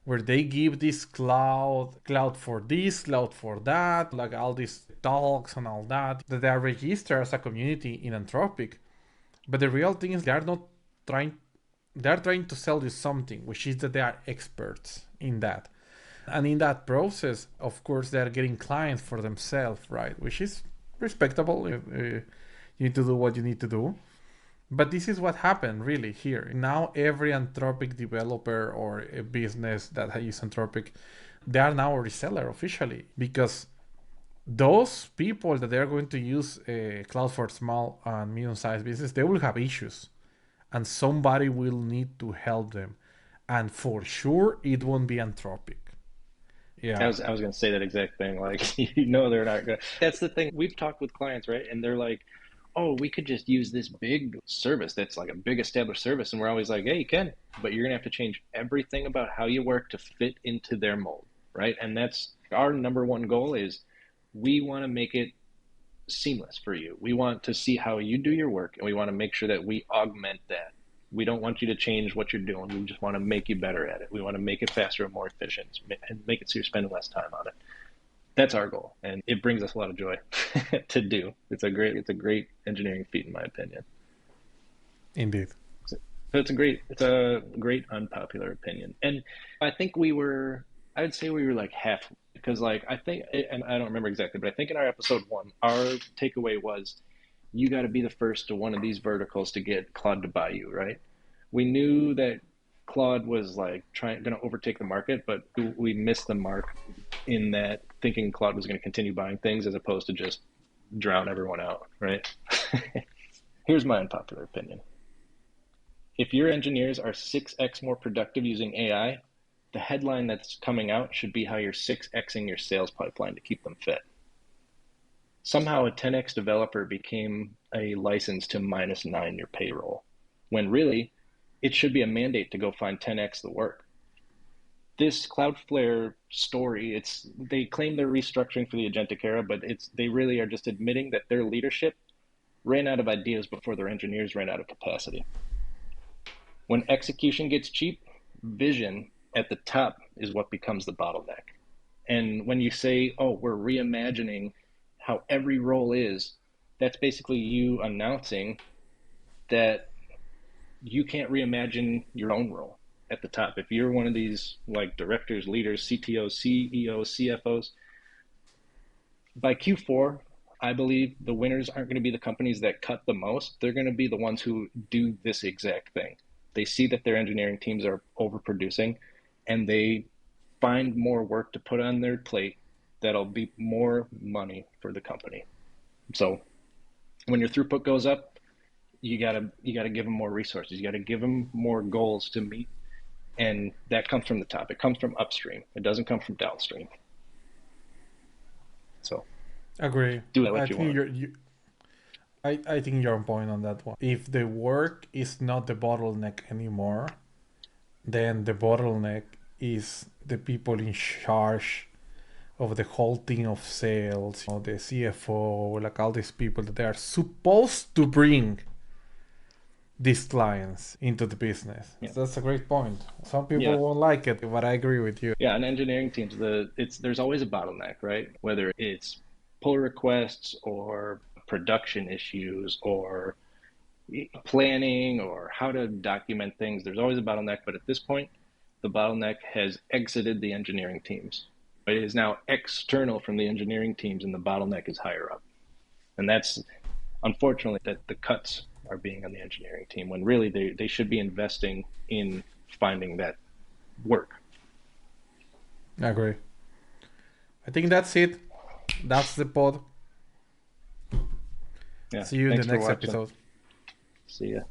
[SPEAKER 1] where they give this cloud for this, cloud for that, like all these talks and all that they are registered as a community in Anthropic. But the real thing is trying they're trying to sell you something, which is that they are experts in that. And in that process, of course, they're getting clients for themselves, right? Which is respectable. You need to do what you need to do. But this is what happened really here. Now every Anthropic developer or a business that uses Anthropic, they are now a reseller officially, because those people that they're going to use cloud for small and medium-sized business, they will have issues, and somebody will need to help them, and for sure it won't be Anthropic. Yeah.
[SPEAKER 2] I was going to say that exact thing. Like, they're not going to. That's the thing. We've talked with clients, right? And they're like, oh, we could just use this big service that's like a big established service. And we're always like, yeah, you can, but you're going to have to change everything about how you work to fit into their mold, right? And that's our number one goal is we want to make it seamless for you. We want to see how you do your work, and we want to make sure that we augment that. We don't want you to change what you're doing. We just want to make you better at it. We want to make it faster and more efficient and make it so you're spending less time on it. That's our goal, and it brings us a lot of joy to do. It's a great engineering feat, in my opinion.
[SPEAKER 1] Indeed.
[SPEAKER 2] So it's a great unpopular opinion, and I think I would say we were like half, because like I think, and I don't remember exactly, but I think in our episode 1, our takeaway was you got to be the first to one of these verticals to get Claude to buy you, right? We knew that Claude was like going to overtake the market, but we missed the mark in that thinking Claude was going to continue buying things as opposed to just drown everyone out, right? Here's my unpopular opinion. If your engineers are 6x more productive using AI, the headline that's coming out should be how you're 6xing your sales pipeline to keep them fit. Somehow a 10x developer became a license to -9 your payroll, when really it should be a mandate to go find 10x the work. This Cloudflare story, they claim they're restructuring for the agentic era, but they really are just admitting that their leadership ran out of ideas before their engineers ran out of capacity. When execution gets cheap, vision at the top is what becomes the bottleneck. And when you say, oh, we're reimagining how every role is, that's basically you announcing that you can't reimagine your own role at the top. If you're one of these like directors, leaders, CTOs, CEOs, CFOs, by Q4, I believe the winners aren't going to be the companies that cut the most. They're going to be the ones who do this exact thing. They see that their engineering teams are overproducing, and they find more work to put on their plate that'll be more money for the company. So when your throughput goes up, you gotta give them more resources. You gotta give them more goals to meet, and that comes from the top. It comes from upstream. It doesn't come from downstream. So
[SPEAKER 1] Agree.
[SPEAKER 2] do what
[SPEAKER 1] I
[SPEAKER 2] you
[SPEAKER 1] think
[SPEAKER 2] want.
[SPEAKER 1] I think you're on point on that one. If the work is not the bottleneck anymore, then the bottleneck is the people in charge of the whole team of sales, the CFO, like all these people that they are supposed to bring these clients into the business.
[SPEAKER 2] Yeah.
[SPEAKER 1] So that's a great point. Some people won't like it, but I agree with you.
[SPEAKER 2] Yeah, and engineering teams, there's always a bottleneck, right? Whether it's pull requests or production issues or planning or how to document things, there's always a bottleneck. But at this point, the bottleneck has exited the engineering teams. It is now external from the engineering teams, and the bottleneck is higher up. And that's unfortunately that the cuts are being on the engineering team, when really they should be investing in finding that work.
[SPEAKER 1] I agree. I think that's it. That's the pod.
[SPEAKER 2] Yeah.
[SPEAKER 1] See you in the
[SPEAKER 2] Thanks for
[SPEAKER 1] next
[SPEAKER 2] watching.
[SPEAKER 1] episode.
[SPEAKER 2] See ya.